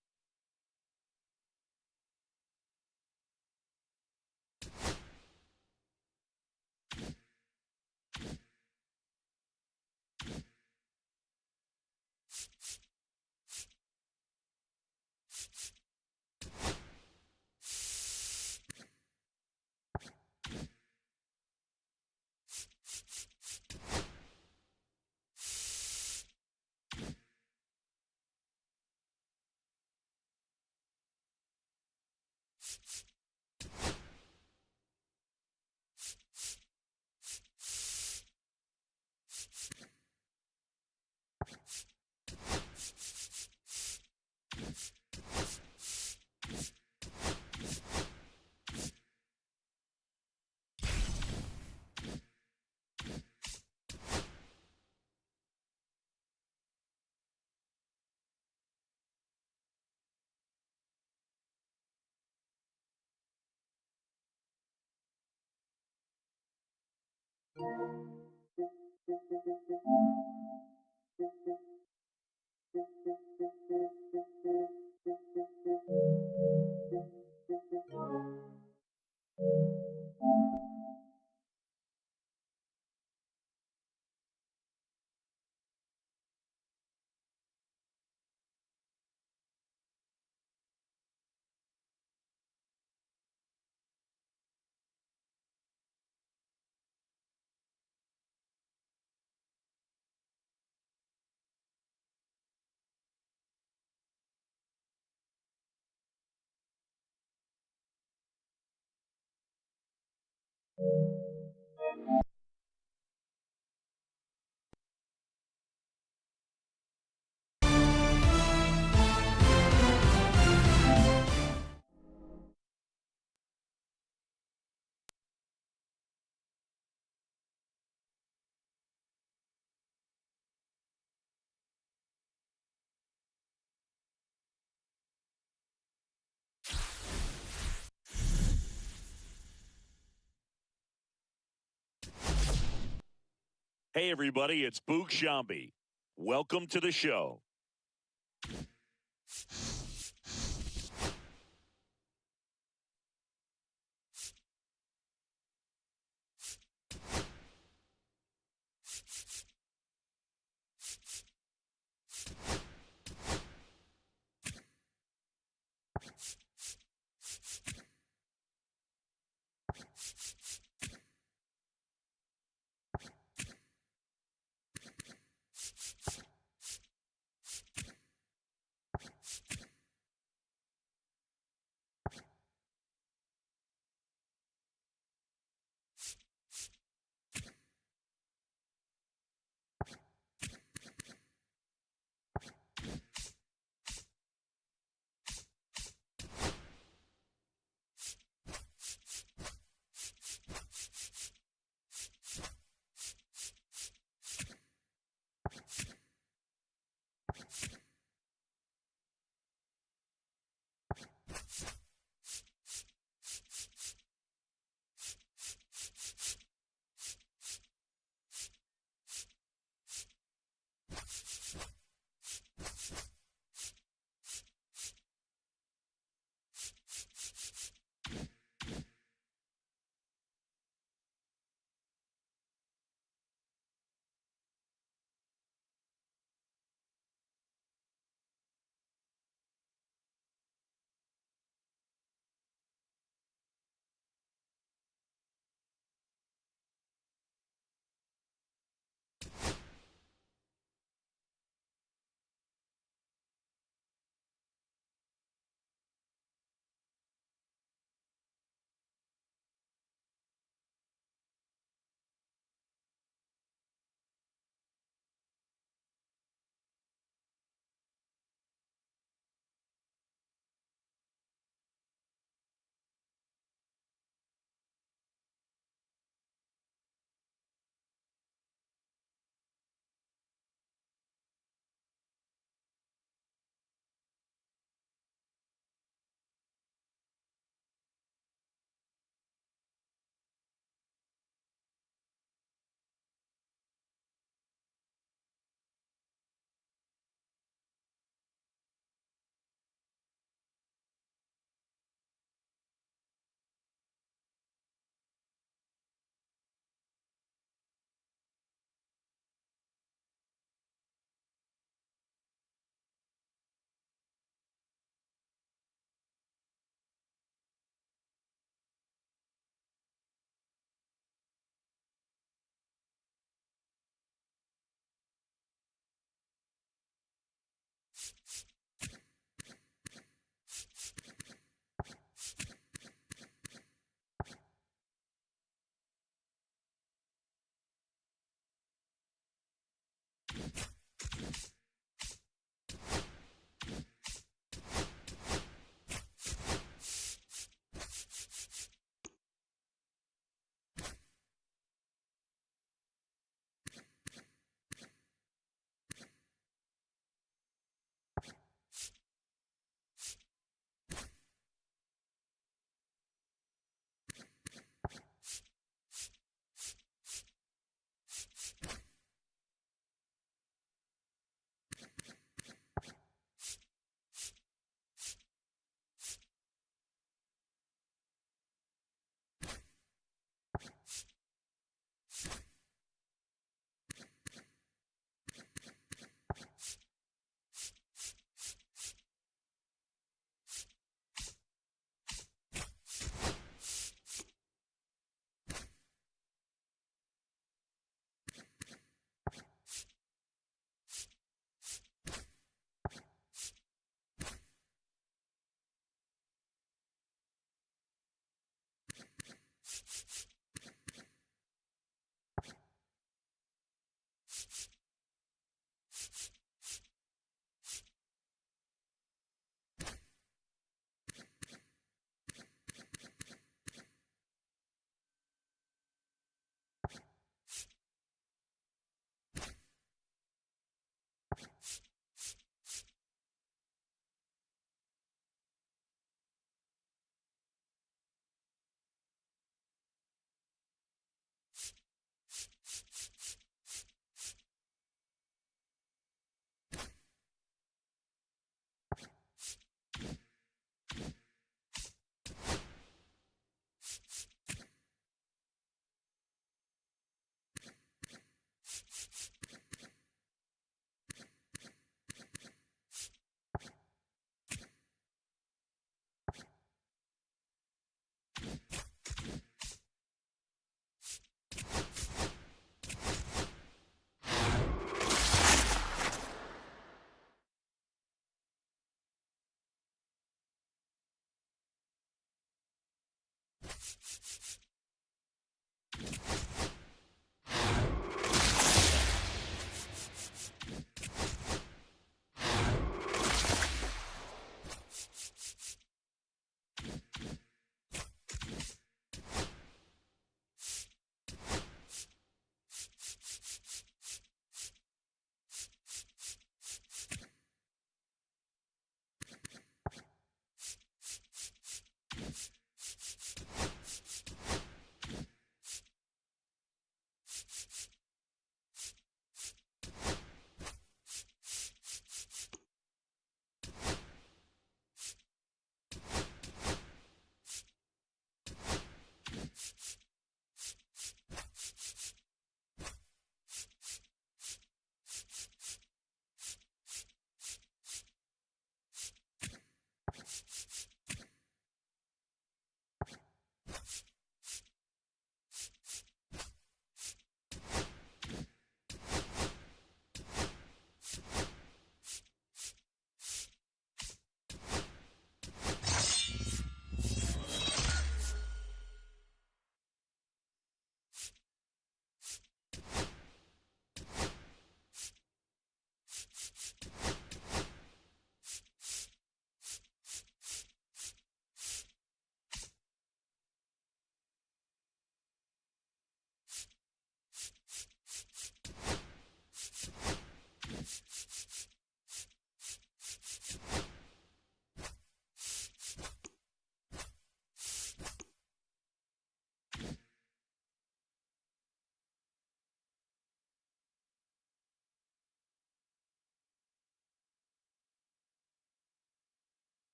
Hey, everybody, it's Boog Shambi. Welcome to the show.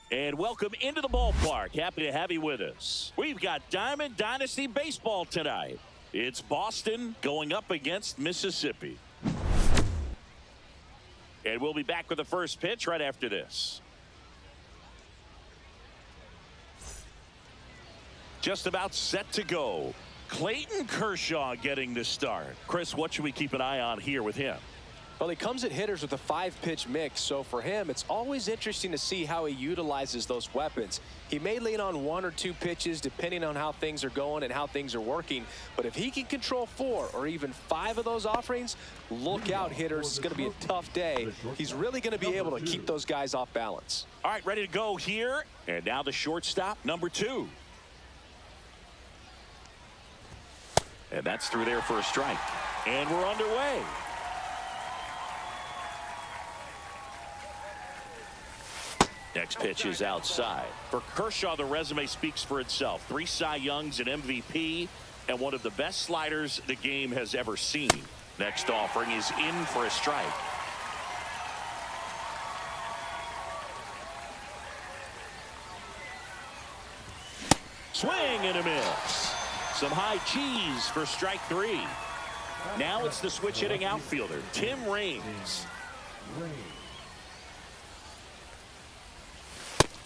And welcome into the ballpark. Happy to have you with us. We've got Diamond Dynasty baseball tonight. It's Boston going up against Mississippi. And we'll be back with the first pitch right after this. Just about set to go. Clayton Kershaw getting the start. Chris, what should we keep an eye on here with him? Well, he comes at hitters with a 5-pitch mix, so for him, it's always interesting to see how he utilizes those weapons. He may lean on 1 or 2 pitches depending on how things are going and how things are working, but if he can control 4 or even 5 of those offerings, look out, hitters. It's going to be a tough day. He's really going to be able to keep those guys off balance. All right, ready to go here. And now the shortstop, number 2. And that's through there for a strike. And we're underway. Next pitch is outside. For Kershaw, the resume speaks for itself. 3 Cy Youngs, an MVP, and one of the best sliders the game has ever seen. Next offering is in for a strike. Swing and a miss. Some high cheese for strike 3. Now it's the switch hitting outfielder, Tim Raines.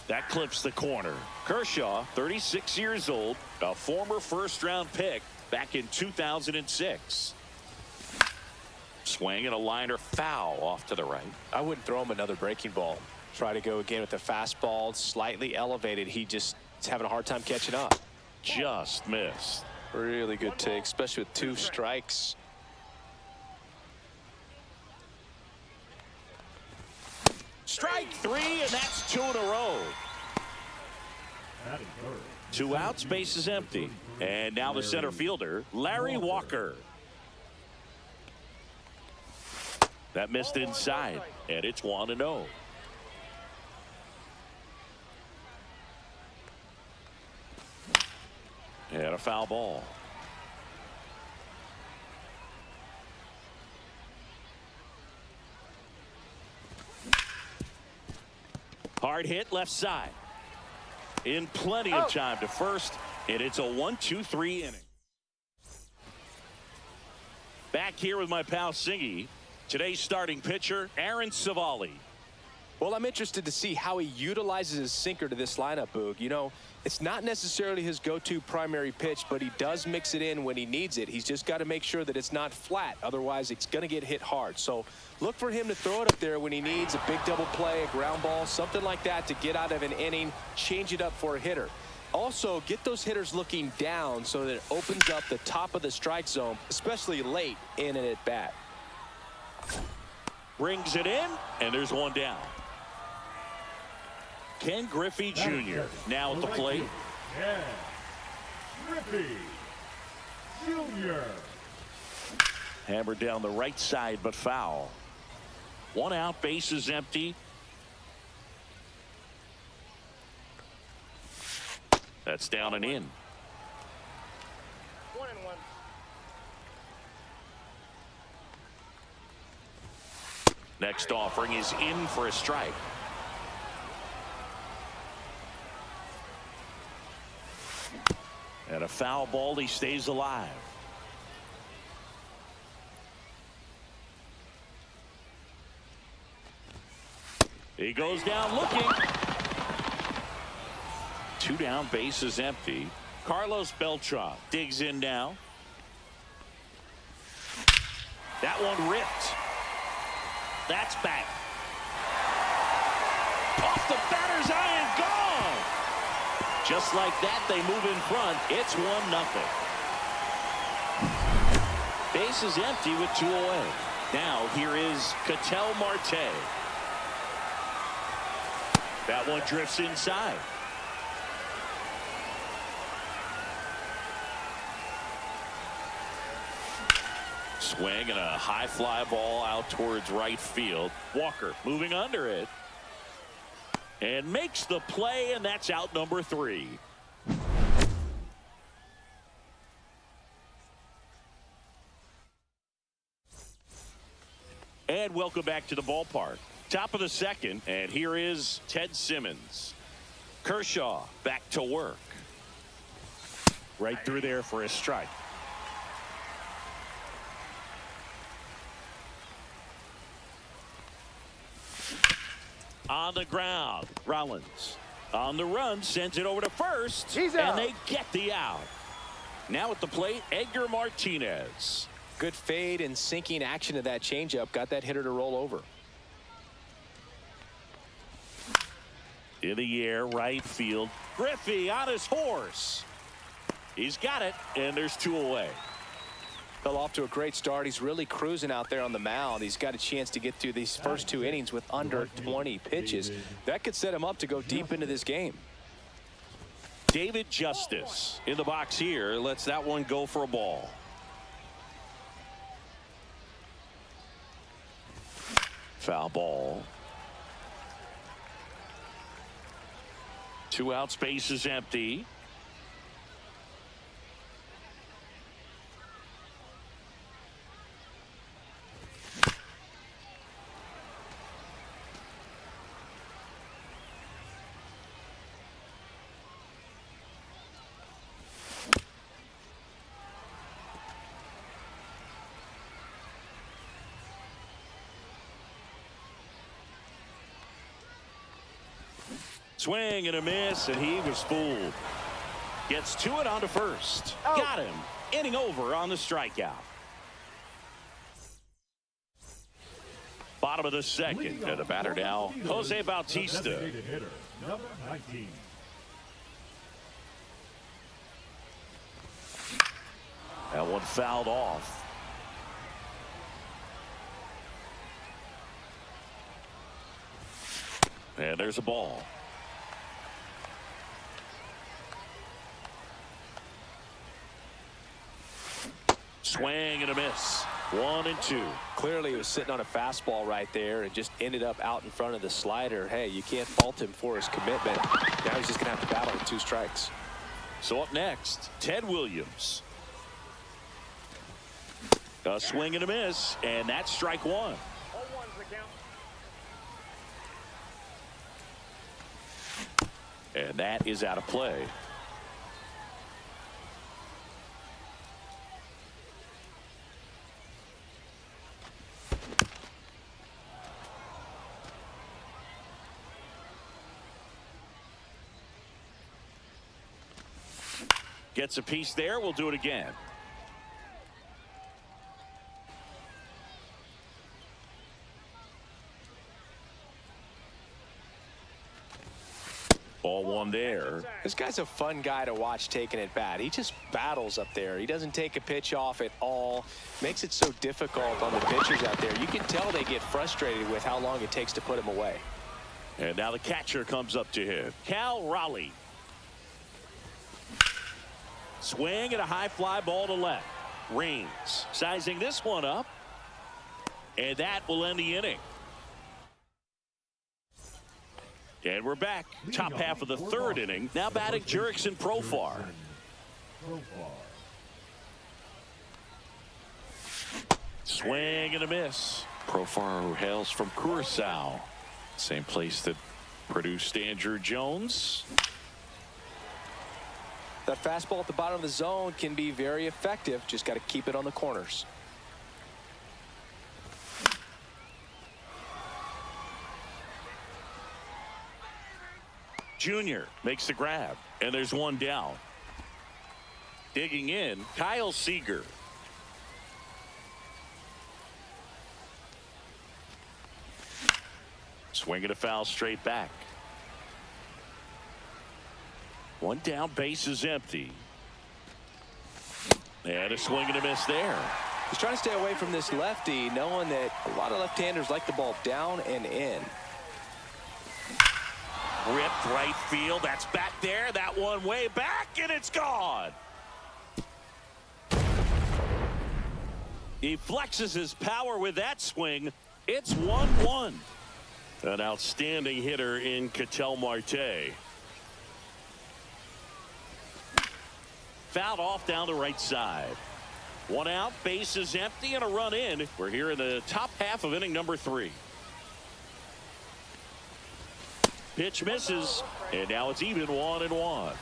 That clips the corner. Kershaw, 36 years old, a former first-round pick back in 2006. Swing and a liner foul off to the right. I wouldn't throw him another breaking ball. Try to go again with the fastball, slightly elevated. He just is having a hard time catching up. Just missed. Really good take, especially with 2 strikes. Strike 3, and that's 2 in a row. 2 outs, base is empty. And now the center fielder, Larry Walker. That missed inside, and it's 1-0. And a foul ball. Hard hit left side. In plenty of time to first, and it's a 1-2-3 inning. Back here with my pal Singy. Today's starting pitcher, Aaron Savali. Well, I'm interested to see how he utilizes his sinker to this lineup, Boog. You know, it's not necessarily his go-to primary pitch, but he does mix it in when he needs it. He's just got to make sure that it's not flat. Otherwise, it's going to get hit hard. So look for him to throw it up there when he needs a big double play, a ground ball, something like that to get out of an inning, change it up for a hitter. Also, get those hitters looking down so that it opens up the top of the strike zone, especially late in an at-bat. Brings it in, and there's 1 down. Ken Griffey Jr. now at the plate. Ken Griffey Jr. Hammered down the right side, but foul. 1 out, base is empty. That's down and in. 1-1. Next offering is in for a strike. And a foul ball, he stays alive. He goes down looking. 2 down, base is empty. Carlos Beltran digs in now. That one ripped. That's back. Off the batter's iron, gone. Just like that, they move in front. It's 1-0. Base is empty with 2 away. Now here is Ketel Marte. That one drifts inside. Swing and a high fly ball out towards right field. Walker moving under it. And makes the play, and that's out number 3. And welcome back to the ballpark. Top of the second, and here is Ted Simmons. Kershaw back to work. Right through there for a strike. On the ground, Rollins on the run, sends it over to first, and they get the out. Now at the plate, Edgar Martinez. Good fade and sinking action to that changeup. Got that hitter to roll over. In the air, right field. Griffey on his horse. He's got it, and there's 2 away. Fell off to a great start. He's really cruising out there on the mound. He's got a chance to get through these first 2 innings with under 20 pitches. That could set him up to go deep into this game. David Justice in the box here. Lets that one go for a ball. Foul ball. 2 out, space is empty. Swing and a miss, and he was fooled. Gets to it on to first. Got him. Inning over on the strikeout. Bottom of the second. And the batter now, Jose Bautista. Designated hitter, number 19. That one fouled off. And there's a ball. Swing and a miss. 1-2. Clearly he was sitting on a fastball right there and just ended up out in front of the slider. Hey, you can't fault him for his commitment. Now he's just going to have to battle with 2 strikes. So up next, Ted Williams. A swing and a miss, and that's strike 1. And that is out of play. Gets a piece there. We'll do it again. Ball 1 there. This guy's a fun guy to watch taking at bat. He just battles up there. He doesn't take a pitch off at all. Makes it so difficult on the pitchers out there. You can tell they get frustrated with how long it takes to put him away. And now the catcher comes up to him. Cal Raleigh. Swing and a high fly ball to left. Raines sizing this one up. And that will end the inning. And we're back. Top half of the 3rd inning. Now batting Jurickson Profar. Swing and a miss. Profar, who hails from Curacao. Same place that produced Andrew Jones. That fastball at the bottom of the zone can be very effective. Just got to keep it on the corners. Junior makes the grab, and there's 1 down. Digging in, Kyle Seager. Swing and a foul straight back. 1 down, base is empty. And a swing and a miss there. He's trying to stay away from this lefty, knowing that a lot of left-handers like the ball down and in. Ripped right field. That's back there. That one way back, and it's gone. He flexes his power with that swing. It's 1-1. An outstanding hitter in Ketel Marte. Fouled off down the right side. 1 out, base is empty, and a run in. We're here in the top half of inning number 3. pitch misses, and now it's even 1-1.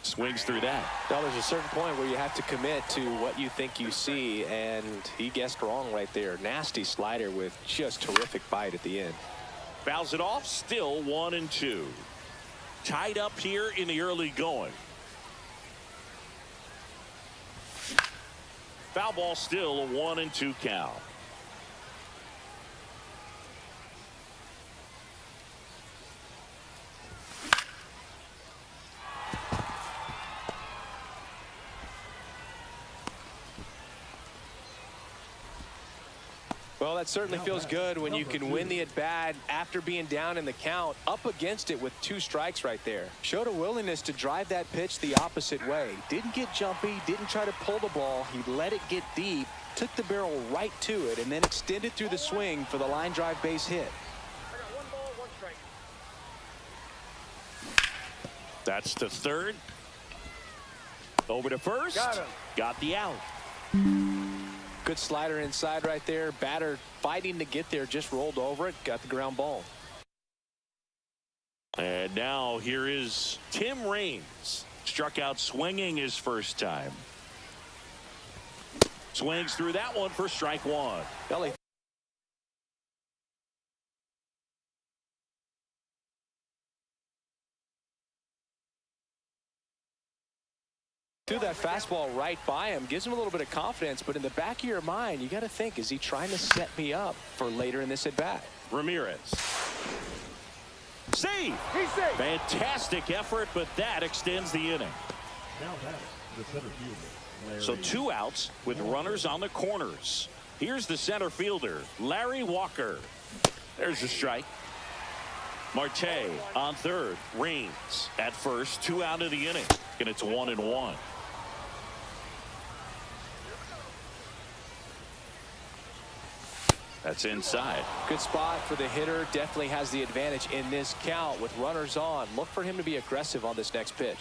Swings through that. Now there's a certain point where you have to commit to what you think you see, and he guessed wrong right there. Nasty slider with just terrific bite at the end. Fouls it off, still 1-2. Tied up here in the early going. Foul ball, still a 1-2 count. Well, that certainly feels good when you can win the at-bat after being down in the count, up against it with 2 strikes right there. Showed a willingness to drive that pitch the opposite way. Didn't get jumpy, didn't try to pull the ball. He let it get deep, took the barrel right to it, and then extended through the swing for the line drive base hit. I got 1 ball, 1 strike. That's to third. Over to first. Got him. Got the out. Good slider inside right there. Batter fighting to get there, just rolled over it, got the ground ball. And now here is Tim Raines. Struck out swinging his first time. Swings through that one for strike 1. Belly. Threw that fastball right by him, gives him a little bit of confidence, but in the back of your mind, you got to think, is he trying to set me up for later in this at bat? Ramirez. Save. He's safe. Fantastic effort, but that extends the inning. Now batting, the center fielder, Larry. So 2 outs with runners on the corners. Here's the center fielder, Larry Walker. There's the strike. Marte on third. Raines at first. 2 out of the inning. And it's 1-1. That's inside. Good spot for the hitter. Definitely has the advantage in this count with runners on. Look for him to be aggressive on this next pitch.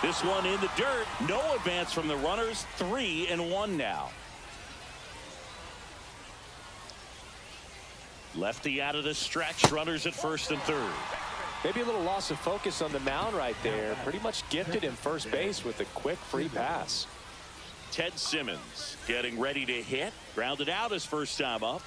This one in the dirt. No advance from the runners. 3-1 now. Lefty out of the stretch. Runners at first and third. Maybe a little loss of focus on the mound right there. Pretty much gifted him first base with a quick free pass. Ted Simmons getting ready to hit. Grounded out his first time up.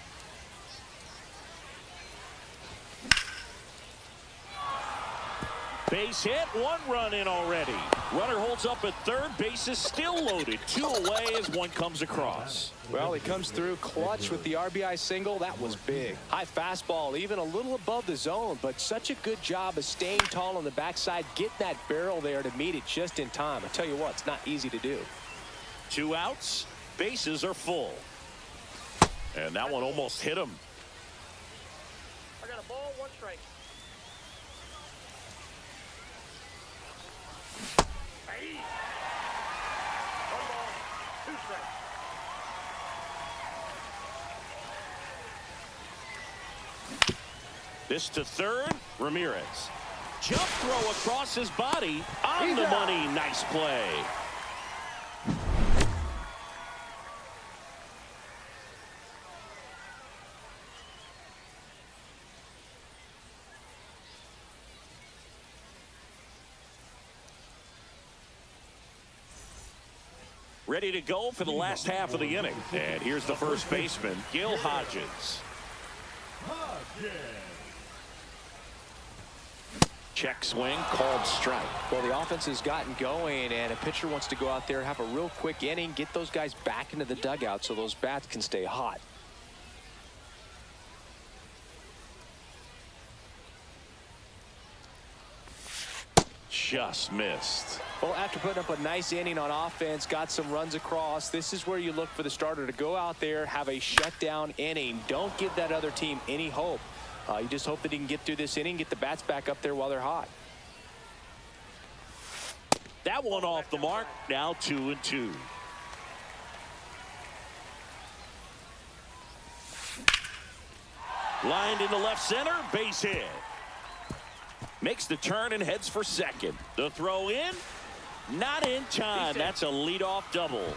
Base hit, 1 run in already. Runner holds up at third. Base is still loaded. 2 away as 1 comes across. Well, he comes through clutch with the RBI single. That was big. High fastball, even a little above the zone, but such a good job of staying tall on the backside, getting that barrel there to meet it just in time. I tell you what, it's not easy to do. 2 outs. Bases are full. And that one almost hit him. I got a ball, 1 strike. Hey. 1 ball, 2 strikes. This to third. Ramirez. Jump throw across his body. On the money. Nice play. Ready to go for the last half of the inning. And here's the first baseman, Gil Hodges. Check swing, called strike. Well, the offense has gotten going, and a pitcher wants to go out there, have a real quick inning, get those guys back into the dugout so those bats can stay hot. Just missed. Well, after putting up a nice inning on offense, got some runs across, this is where you look for the starter to go out there, have a shutdown inning. Don't give that other team any hope. You just hope that he can get through this inning, get the bats back up there while they're hot. That one off the mark. Now 2-2. Lined into left center. Base hit. Makes the turn and heads for second. The throw in. Not in time. That's a leadoff double.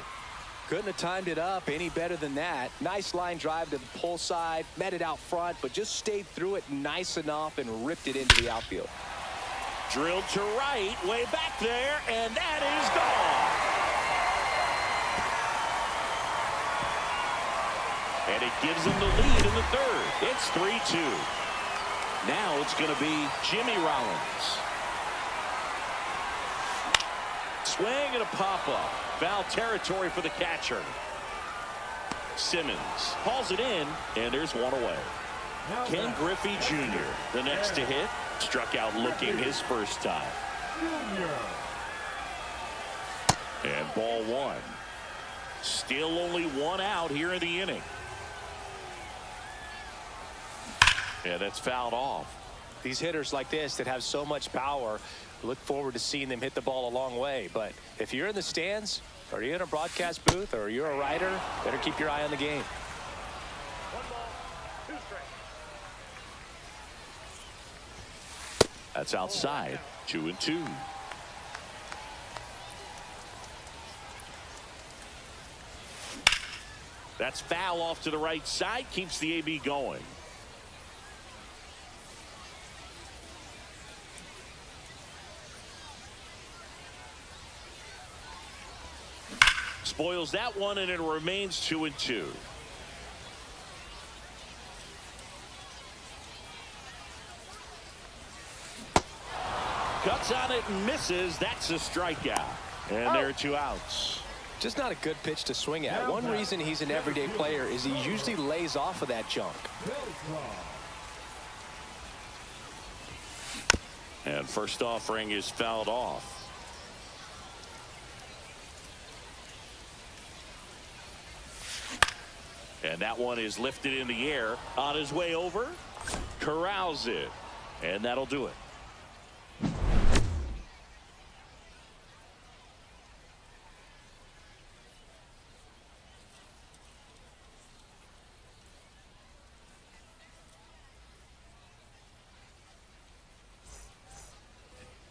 Couldn't have timed it up any better than that. Nice line drive to the pull side, met it out front, but just stayed through it nice enough and ripped it into the outfield. Drilled to right, way back there, and that is gone. And it gives them the lead in the third. It's 3-2. Now it's going to be Jimmy Rollins. Swing and a pop-up. Foul territory for the catcher. Simmons hauls it in, and there's one away. Ken Griffey Jr., the next to hit, struck out looking his first time. And ball one. Still only one out here in the inning. And that's fouled off. These hitters like this that have so much power, look forward to seeing them hit the ball a long way. But if you're in the stands, or you're in a broadcast booth, or you're a writer, better keep your eye on the game. 1 ball, 2 strikes. That's outside. 2-2. That's foul off to the right side. Keeps the AB going. Spoils that one, and it remains 2-2. Cuts on it and misses. That's a strikeout. And there are 2 outs. Just not a good pitch to swing at. One reason he's an everyday player is he usually lays off of that junk. And first offering is fouled off. And that one is lifted in the air. On his way over, corrals it. And that'll do it.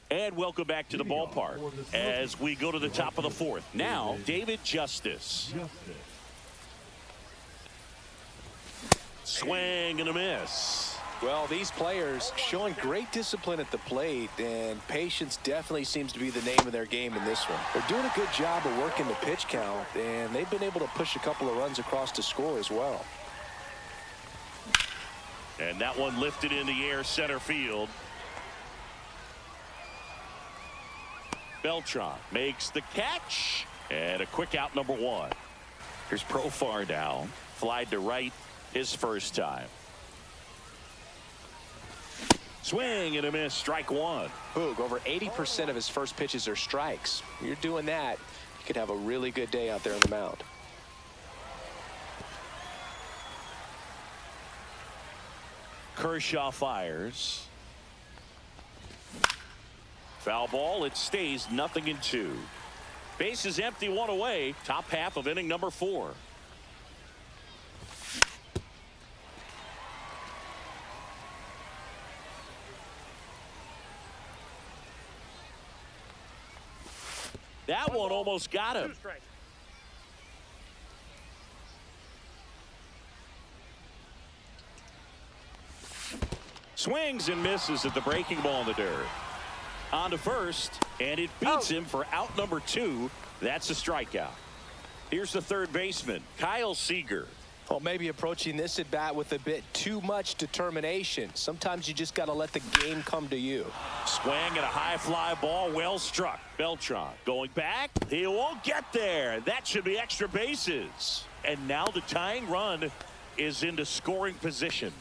And welcome back to the ballpark as we go to the top of the fourth. Now, David Justice. Swing and a miss. Well, these players showing great discipline at the plate, and patience definitely seems to be the name of their game in this one. They're doing a good job of working the pitch count, and they've been able to push a couple of runs across to score as well. And that one lifted in the air, center field. Beltran makes the catch, and a quick out, number 1. Here's Profar down. Flied to right his first time. Swing and a miss, strike 1. Boog, over 80% of his first pitches are strikes. You're doing that, you could have a really good day out there on the mound. Kershaw fires. Foul ball. It stays 0-2. Base is empty, 1 away. Top half of inning number 4. That one almost got him. 2 strikes. Swings and misses at the breaking ball in the dirt. On to first, and it beats him for out number 2. That's a strikeout. Here's the third baseman, Kyle Seager. Well, maybe approaching this at bat with a bit too much determination. Sometimes you just got to let the game come to you. Swing and a high fly ball, well struck. Beltran going back. He won't get there. That should be extra bases. And now the tying run is into scoring position.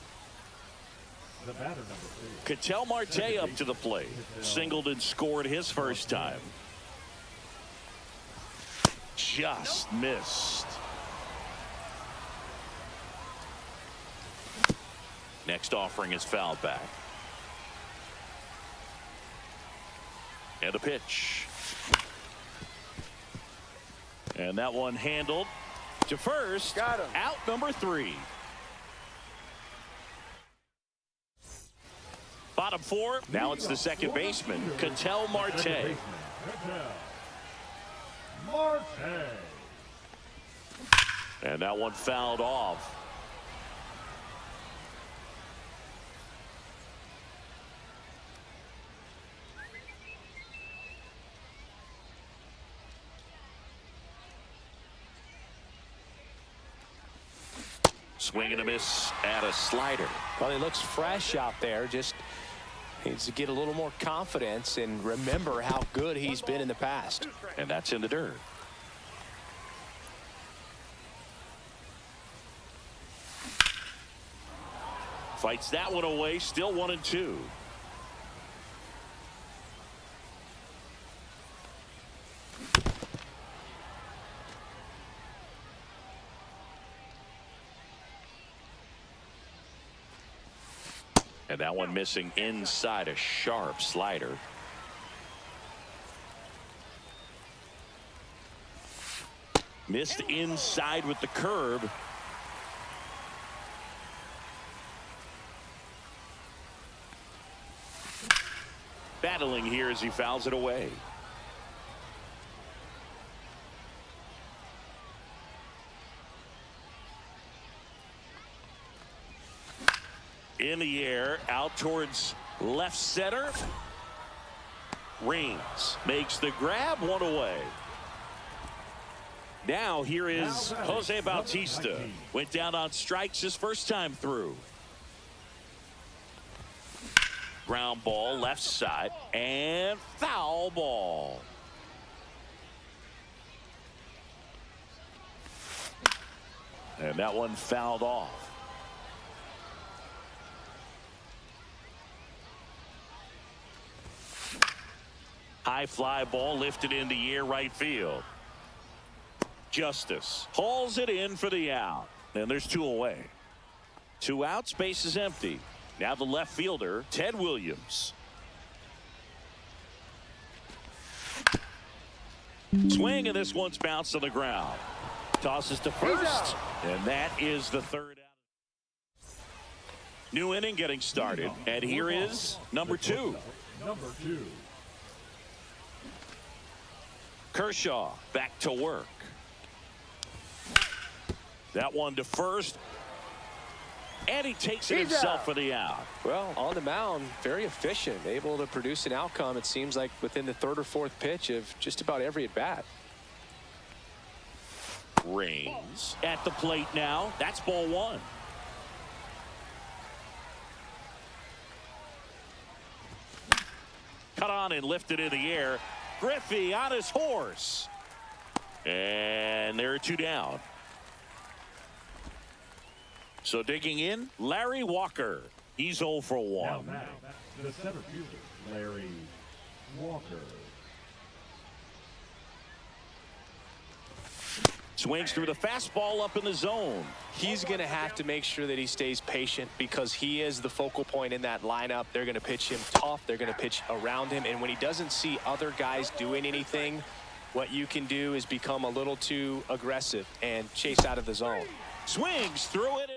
The batter, number 3. Ketel Marte up to the plate. Singled and scored his first time. Just missed. Next offering is fouled back. And a pitch. And that one handled to first. Got him. Out number 3. Bottom 4. Now it's the second baseman, Ketel Marte. Marte. And that one fouled off. Swing and a miss at a slider. Well, he looks fresh out there. Just needs to get a little more confidence and remember how good he's been in the past. And that's in the dirt. Fights that one away. Still 1-2. And that one missing inside, a sharp slider. Missed inside with the curve. Battling here as he fouls it away. In the air, out towards left center. Reigns makes the grab, one away. Now here is Jose Bautista. Went down on strikes his first time through. Ground ball left side and foul ball. And that one fouled off. High fly ball lifted in the air, right field. Justice hauls it in for the out. And there's two away. Two out, space is empty. Now the left fielder, Ted Williams. Swing, and this one's bounced on the ground. Tosses to first, and that is the third out. New inning getting started, and here is number 2. Number 2. Kershaw back to work. That one to first. And he takes it himself for the out. Well, on the mound, very efficient, able to produce an outcome, it seems like, within the third or fourth pitch of just about every at-bat. Reigns at the plate now. That's ball 1. Cut on and lifted in the air. Griffey on his horse. And there are 2 down. So digging in, Larry Walker. He's 0 for 1. Now, the center fielder, Larry Walker. Swings through the fastball up in the zone. He's going to have to make sure that he stays patient because he is the focal point in that lineup. They're going to pitch him tough. They're going to pitch around him. And when he doesn't see other guys doing anything, what you can do is become a little too aggressive and chase out of the zone. Swings through it.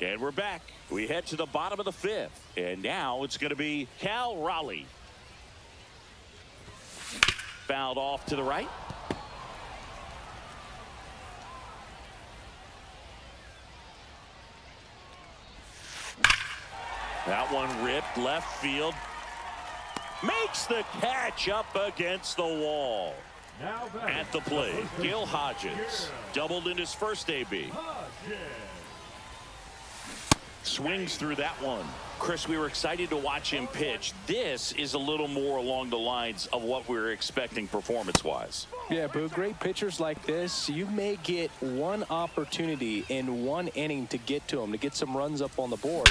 And we're back. We head to the bottom of the 5th. And now it's going to be Cal Raleigh. Fouled off to the right. That one ripped left field. Makes the catch up against the wall. Now at the plate, Gil Hodges doubled in his first AB. Swings through that one. Chris, we were excited to watch him pitch. This is a little more along the lines of what we were expecting performance-wise. Yeah, Boo, great pitchers like this, you may get one opportunity in one inning to get to them, to get some runs up on the board.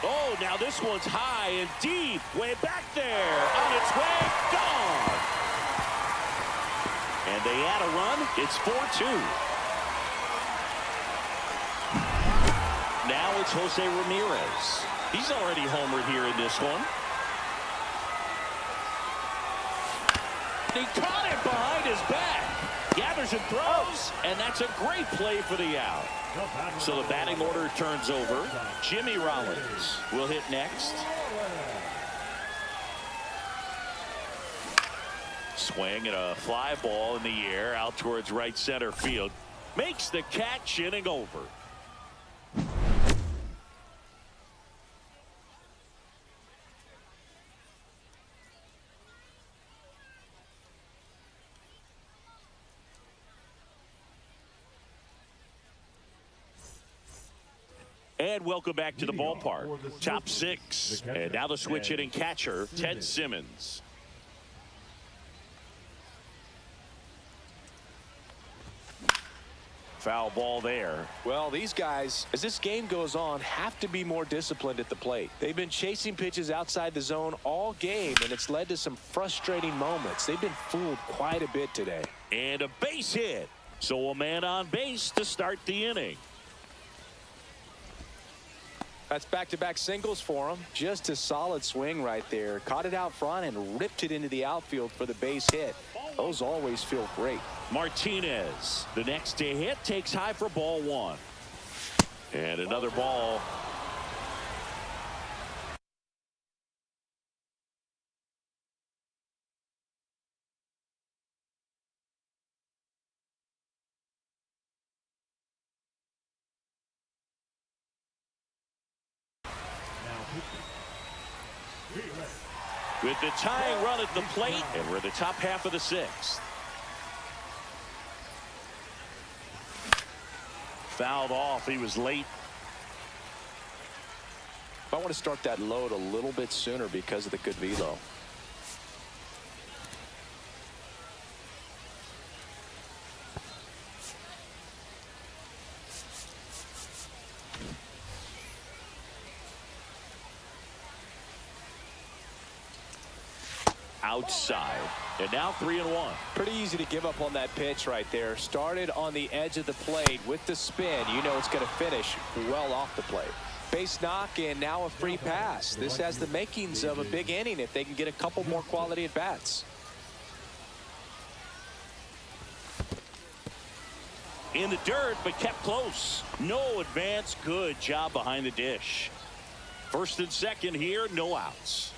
Oh, now this one's high and deep. Way back there. On its way. Gone. And they add a run. It's 4-2. Now it's Jose Ramirez. He's already homered here in this one. He caught it behind his back. Gathers and throws, and that's a great play for the out. So the batting order turns over. Jimmy Rollins will hit next. Swing and a fly ball in the air out towards right center field. Makes the catch, inning over. And welcome back to the ballpark. Top six. And now the switch hitting catcher, Ted Simmons. Foul ball there. Well, these guys, as this game goes on, have to be more disciplined at the plate. They've been chasing pitches outside the zone all game, and it's led to some frustrating moments. They've been fooled quite a bit today. And a base hit. So a man on base to start the inning. That's back-to-back singles for him. Just a solid swing right there. Caught it out front and ripped it into the outfield for the base hit. Those always feel great. Martinez, the next to hit, takes high for ball one. And another ball. With the tying run at the plate, and we're in the top half of the sixth. Fouled off. He was late. I want to start that load a little bit sooner because of the good velo. Outside, and now 3-1. Pretty easy to give up on that pitch right there. Started on the edge of the plate with the spin. You know it's going to finish well off the plate. Base knock, and now a free pass. This has the makings of a big inning if they can get a couple more quality at bats. In the dirt, but kept close. No advance. Good job behind the dish. First and second here, no outs.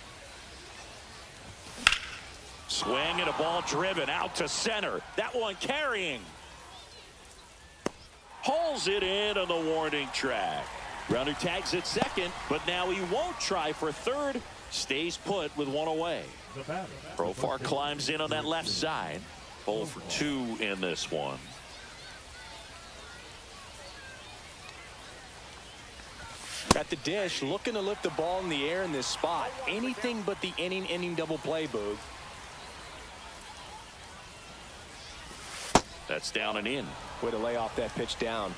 Swing and a ball driven out to center. That one carrying. Hauls it in on the warning track. Runner tags at second, but now he won't try for third. Stays put with one away. Profar climbs in on that left side. 0 for 2 in this one. At the dish, looking to lift the ball in the air in this spot. Anything but the inning double play, Boog. That's down and in. Way to lay off that pitch down.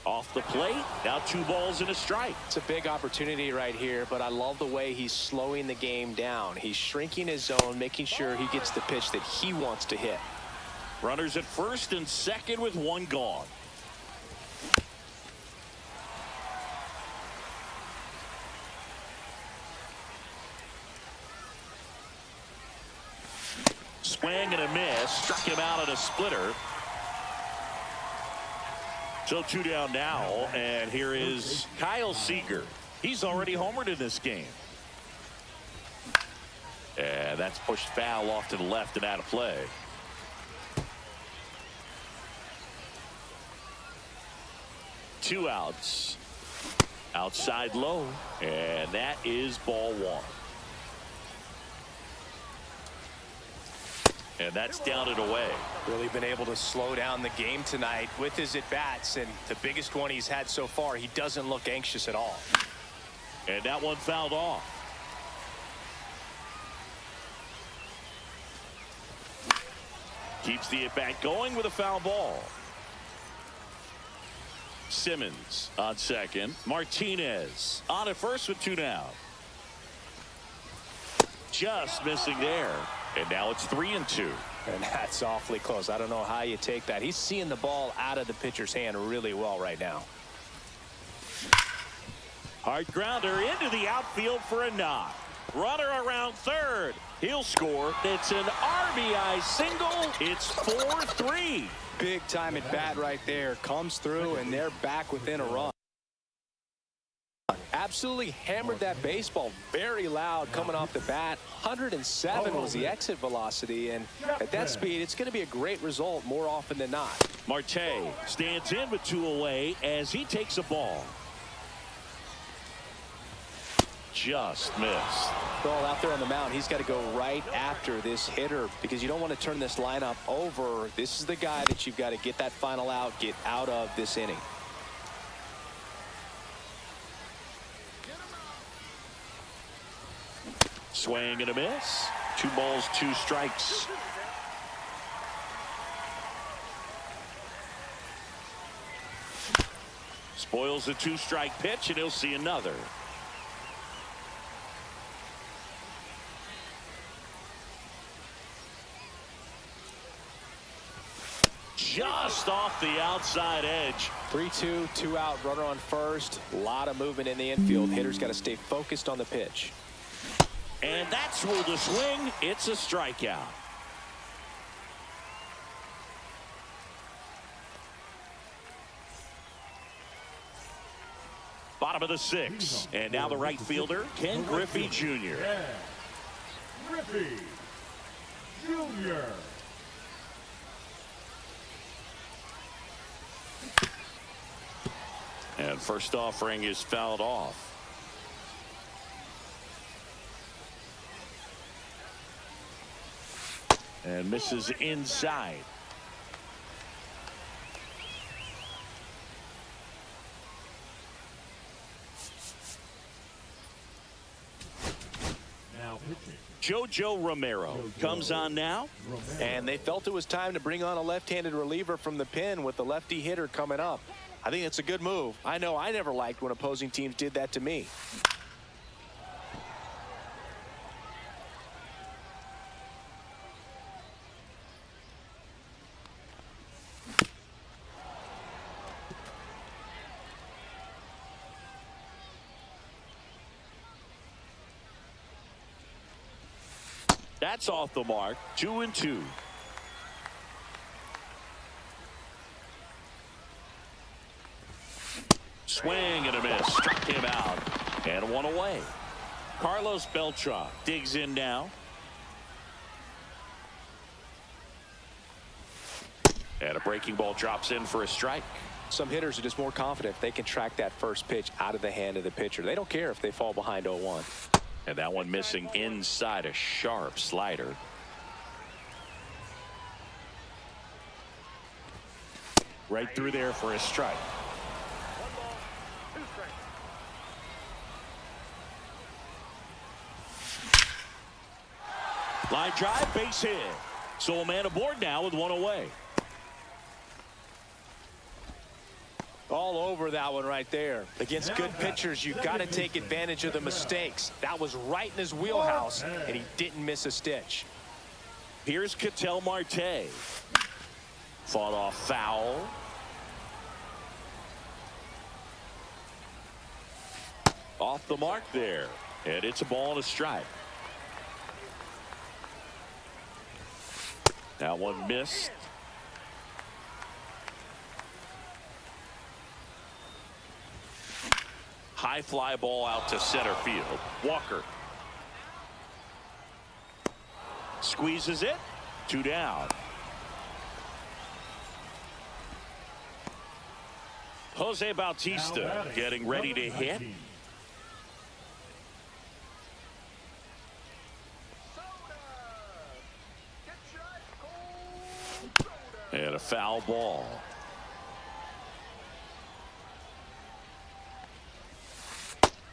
Off the plate, now 2 balls and a strike. It's a big opportunity right here, but I love the way he's slowing the game down. He's shrinking his zone, making sure he gets the pitch that he wants to hit. Runners at first and second with 1 gone. Swing and a miss. Struck him out on a splitter. So 2 down now, and here is Kyle Seager. He's already homered in this game. And that's pushed foul off to the left and out of play. Two outs. Outside low, and that is ball one. And that's down and away. Really been able to slow down the game tonight with his at-bats, and the biggest one he's had so far, he doesn't look anxious at all. And that one fouled off. Keeps the at-bat going with a foul ball. Simmons on second. Martinez on at first with 2 down. Just missing there. And now it's 3-2. And that's awfully close. I don't know how you take that. He's seeing the ball out of the pitcher's hand really well right now. Hard grounder into the outfield for a knock. Runner around third. He'll score. It's an RBI single. It's 4-3. Big time at bat right there. Comes through, and they're back within a run. Absolutely hammered that baseball. Very loud coming off the bat. 107 was the exit velocity, and at that speed, it's going to be a great result more often than not. Marte stands in with 2 away as he takes a ball. Just missed. Well, out there on the mound, he's got to go right after this hitter because you don't want to turn this lineup over. This is the guy that you've got to get that final out, get out of this inning. Swing and a miss. 2 balls, 2 strikes. Spoils the 2-strike pitch, and he'll see another. Just off the outside edge. 3-2, 2 out, runner on first. A lot of movement in the infield. Hitter's got to stay focused on the pitch. And that's ruled a swing. It's a strikeout. Bottom of the 6th. And now the right fielder, Ken Griffey Jr. Griffey Jr. And first offering is fouled off. And misses inside. Now pitching. JoJo Romero comes on now. And they felt it was time to bring on a left-handed reliever from the pen with the lefty hitter coming up. I think it's a good move. I know I never liked when opposing teams did that to me. That's off the mark. 2-2. Swing and a miss. Struck him out. And 1 away. Carlos Beltran digs in now. And a breaking ball drops in for a strike. Some hitters are just more confident if they can track that first pitch out of the hand of the pitcher. They don't care if they fall behind 0-1. And that one missing inside, a sharp slider. Right through there for a strike. 1 ball, 2 strikes. Line drive, base hit. So a man aboard now with 1 away. All over that one right there. Against good pitchers, you've got to take advantage of the mistakes. That was right in his wheelhouse, and he didn't miss a stitch. Here's Ketel Marte. Fought off foul. Off the mark there. And it's a ball and a strike. That one missed. High fly ball out to center field. Walker squeezes it. 2 down. Jose Bautista getting ready to hit. And a foul ball.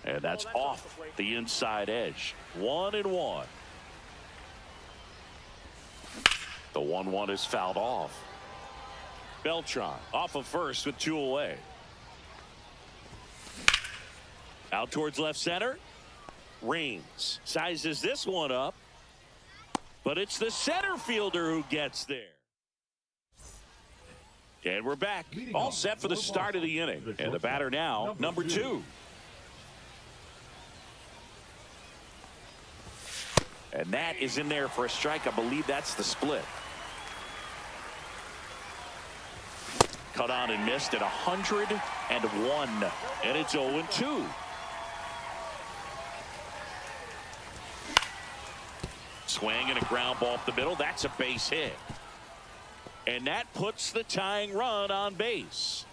And that's off the inside edge. 1-1. The 1-1 is fouled off. Beltran off of first with 2 away. Out towards left center. Reigns sizes this one up. But it's the center fielder who gets there. And we're back. All set for the start of the inning. And the batter now, number 2. And that is in there for a strike. I believe that's the split. Cut on and missed at 101. And it's 0-2. swing and a ground ball up the middle. That's a base hit. And that puts the tying run on base.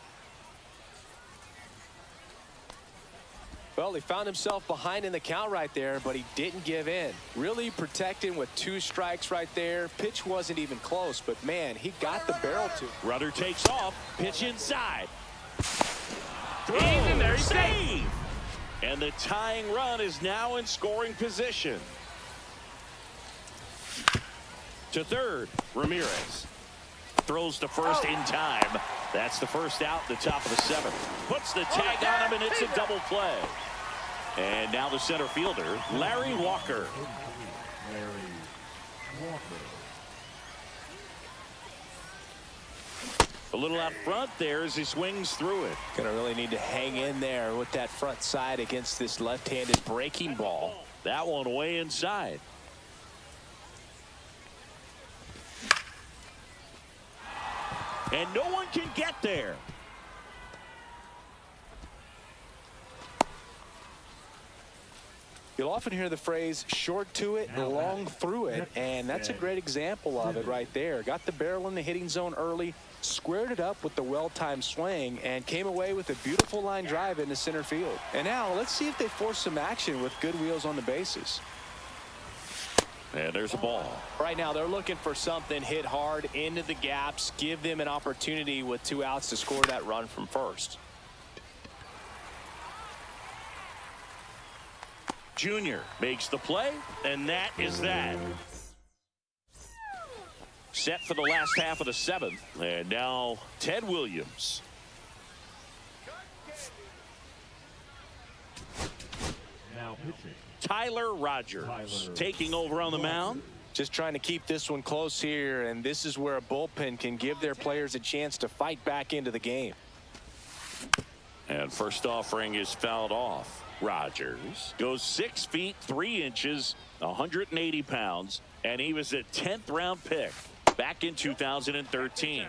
Well, he found himself behind in the count right there, but he didn't give in. Really protecting with 2 strikes right there. Pitch wasn't even close, but man, he got the barrel to. Runner takes off. Pitch inside. Throw. in there. He's Save. And the tying run is now in scoring position. To third, Ramirez. Throws to first in time. That's the first out at the top of the 7th. Puts the tag on him, and it's a double play. And now the center fielder, Larry Walker. Larry Walker. A little out front there as he swings through it. Gonna really need to hang in there with that front side against this left-handed breaking ball. That one way inside. And no one can get there. You'll often hear the phrase short to it, long through it, and that's a great example of it right there. Got the barrel in the hitting zone early, squared it up with the well-timed swing, and came away with a beautiful line drive into center field. And now let's see if they force some action with good wheels on the bases. And there's a ball. Right now they're looking for something hit hard into the gaps, give them an opportunity with 2 outs to score that run from first. Junior makes the play, and that is that. Set for the last half of the 7th, and now Ted Williams. Now pitching. Tyler Rogers taking over on the mound. Just trying to keep this one close here, and this is where a bullpen can give their players a chance to fight back into the game. And first offering is fouled off. Rogers goes 6 feet 3 inches, 180 pounds, and he was a 10th round pick back in 2013.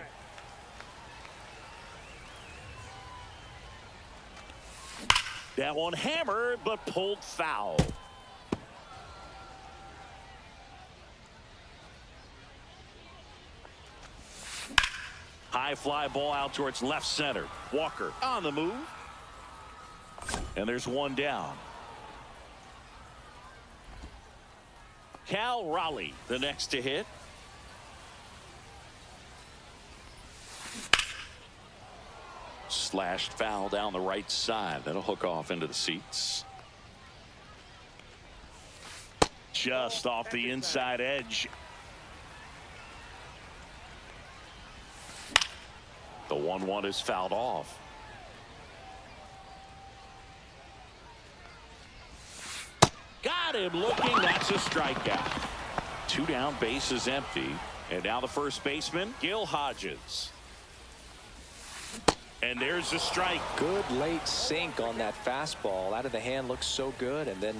That one hammered but pulled foul. High fly ball out towards left center. Walker on the move. And there's one down. Cal Raleigh, the next to hit. Slashed foul down the right side. That'll hook off into the seats. Just off the inside edge. The 1-1 is fouled off. Got him looking. That's a strikeout. 2 down, base is empty. And now the first baseman, Gil Hodges. And there's a strike. Good late sink on that fastball. Out of the hand, looks so good. And then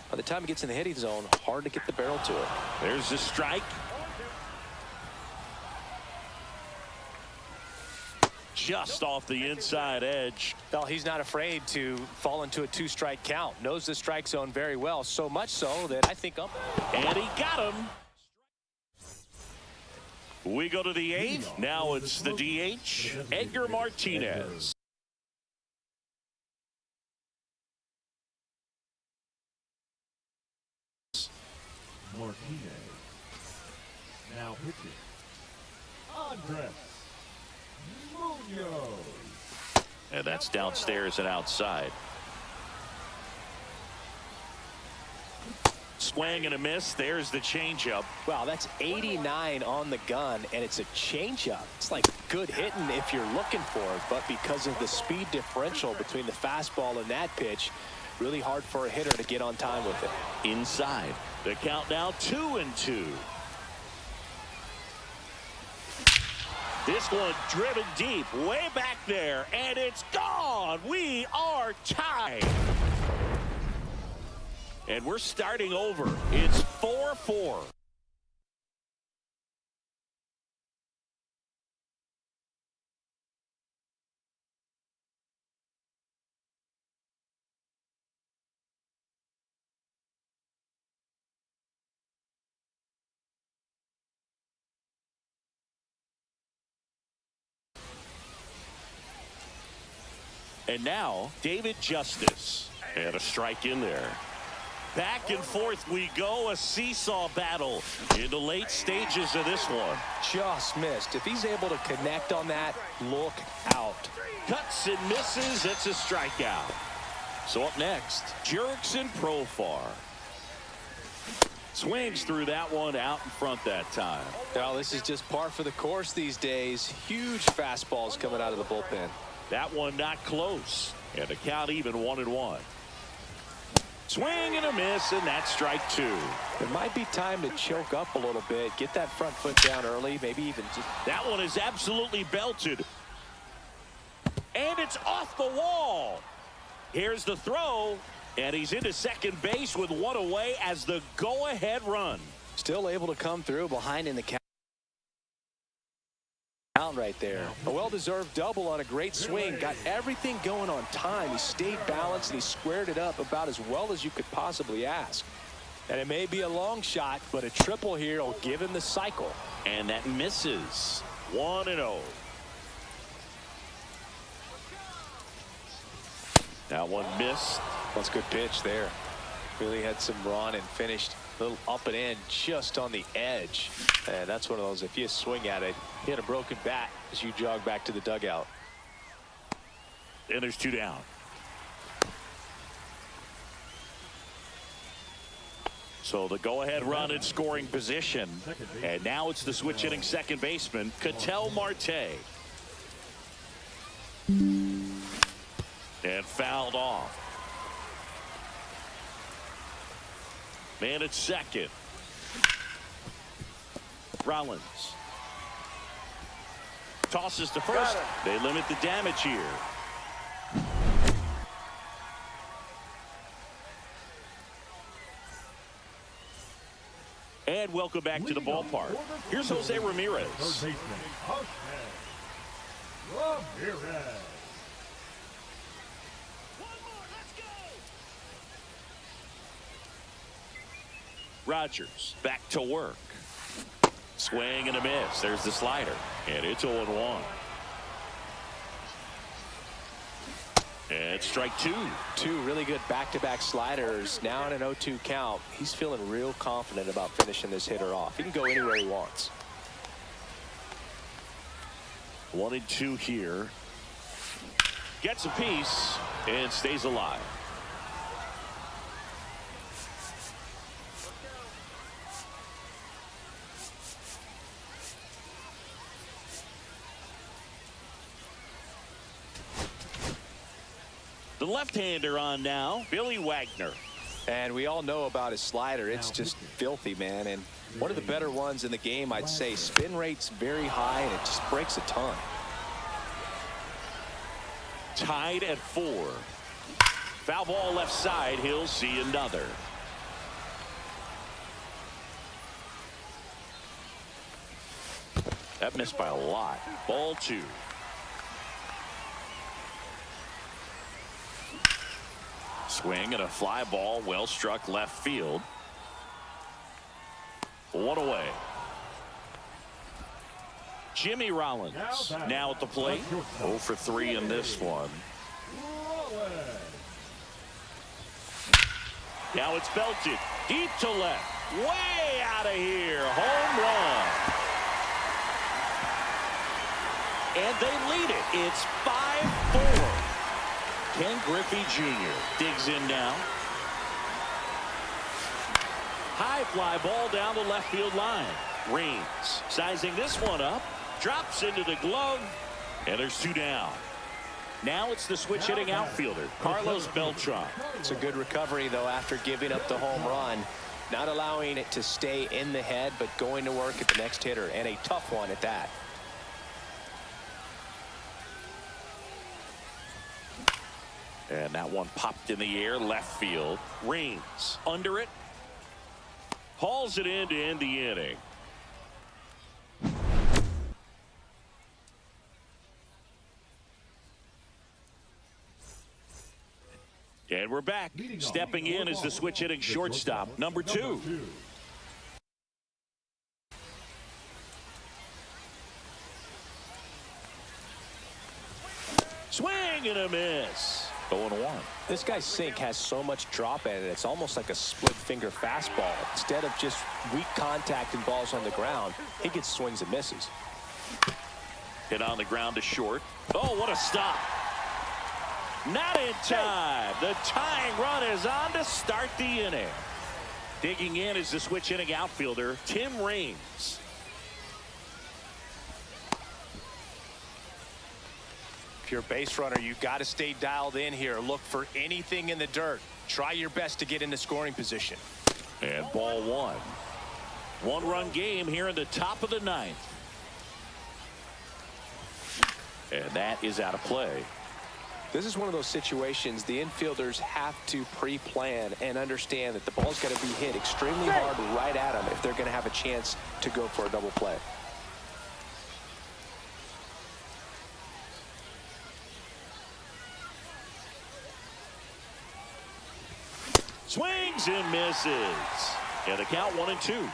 by the time it gets in the hitting zone, hard to get the barrel to it. There's a strike. Just off the inside edge. Well, he's not afraid to fall into a 2-strike count. Knows the strike zone very well. So much so that I think and he got him. We go to the 8th. Now it's the DH, Edgar Martinez. Martinez. Now pitching. Andres Munoz. And that's downstairs and outside. Swing and a miss. There's the changeup. wow, that's 89 on the gun, and it's a changeup. It's like good hitting if you're looking for it, but because of the speed differential between the fastball and that pitch, really hard for a hitter to get on time with it. Inside. The count now 2-2. This one driven deep, way back there, and it's gone. We are tied. And we're starting over. It's 4-4. And now, David Justice. And a strike in there. Back and forth we go, a seesaw battle in the late stages of this one. Just missed. If he's able to connect on that, look out. Cuts and misses, it's a strikeout. So up next, Jerks and Profar. Swings through that one out in front that time. Well, this is just par for the course these days. Huge fastballs coming out of the bullpen. That one not close. And the count even 1-1. Swing and a miss, and that's strike two. It might be time to choke up a little bit. Get that front foot down early. Maybe even just... That one is absolutely belted. And it's off the wall. Here's the throw. And he's into second base with one away as the go-ahead run. Still able to come through behind in the count right there. A well-deserved double on a great swing. Got everything going on time. He stayed balanced and he squared it up about as well as you could possibly ask. And it may be a long shot, but a triple here will give him the cycle. And that misses. 1-0. That one missed. That's a good pitch there. Really had some run and finished a little up and in just on the edge. And that's one of those, if you swing at it, hit a broken bat as you jog back to the dugout. And there's two down. So the go-ahead run in scoring position. And now it's the switch hitting second baseman, Ketel Marte. And fouled off. Man at second. Rollins. Tosses to first. They limit the damage here. And welcome back to the ballpark. Here's Jose Ramirez. Third baseman, Ramirez. Rogers back to work. Swing and a miss. There's the slider. And it's 0-1. And strike two. Two really good back-to-back sliders. Now in an 0-2 count. He's feeling real confident about finishing this hitter off. He can go anywhere he wants. 1-2 here. Gets a piece and stays alive. The left-hander on now, Billy Wagner. And we all know about his slider. It's just filthy, man. And one of the better ones in the game, I'd say. Spin rate's very high, and it just breaks a ton. Tied at 4. Foul ball left side. He'll see another. That missed by a lot. Ball 2. Swing and a fly ball, well struck left field. One away. Jimmy Rollins now at the plate. 0 for 3 in this one. Now it's belted deep to left, way out of here. Home run. And they lead it. It's 5-4. Ken Griffey Jr. digs in now. High fly ball down the left field line. Reigns sizing this one up. Drops into the glove. And there's 2 down. Now it's the switch hitting outfielder, Carlos Beltran. It's a good recovery, though, after giving up the home run. Not allowing it to stay in the head, but going to work at the next hitter. And a tough one at that. And that one popped in the air, left field. Reigns under it. Hauls it in to end the inning. And we're back. Stepping in is the switch hitting shortstop, number 2. Swing and and a miss. 0-1. This guy's sink has so much drop in it, it's almost like a split-finger fastball. Instead of just weak contact and balls on the ground, he gets swings and misses. Hit on the ground to short. Oh, what a stop. Not in time. The tying run is on to start the inning. Digging in is the switch inning outfielder, Tim Raines. If you're a base runner, you've got to stay dialed in here. Look for anything in the dirt. Try your best to get into scoring position. And ball one. One-run game here in the top of the ninth. And that is out of play. This is one of those situations the infielders have to pre-plan and understand that the ball's got to be hit extremely hard right at them if they're going to have a chance to go for a double play. Swings and misses. And the count 1-2.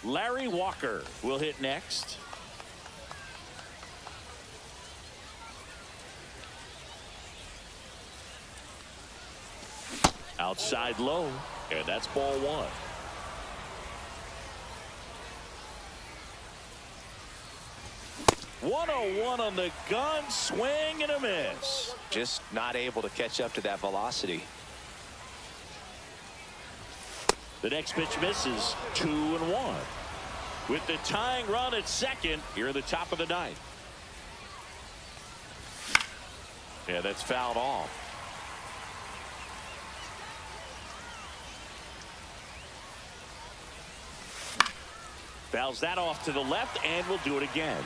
Larry Walker will hit next. Outside low, and that's ball one. .101 on the gun, swing and a miss. Just not able to catch up to that velocity. The next pitch misses. 2-1. With the tying run at second here at the top of the ninth. Yeah, that's fouled off. Fouls that off to the left, and will do it again.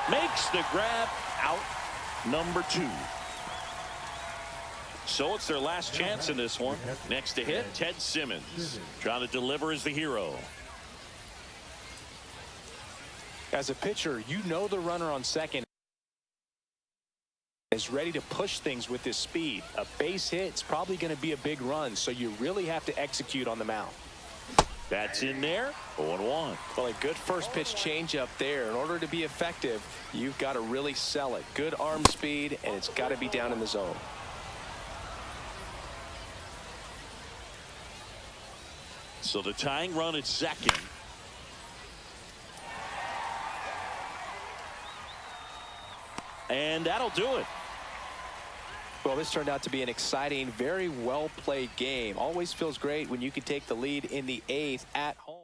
Makes the grab, out number 2. So it's their last chance in this one. Next to hit, Ted Simmons. Trying to deliver as the hero. As a pitcher, you know the runner on second is ready to push things with his speed. A base hit's probably going to be a big run, so you really have to execute on the mound. That's in there. 0-1. Well, a good first pitch changeup there. In order to be effective, you've got to really sell it. Good arm speed, and it's got to be down in the zone. So the tying run at second. And that'll do it. Well, this turned out to be an exciting, very well played game. Always feels great when you can take the lead in the 8th at home.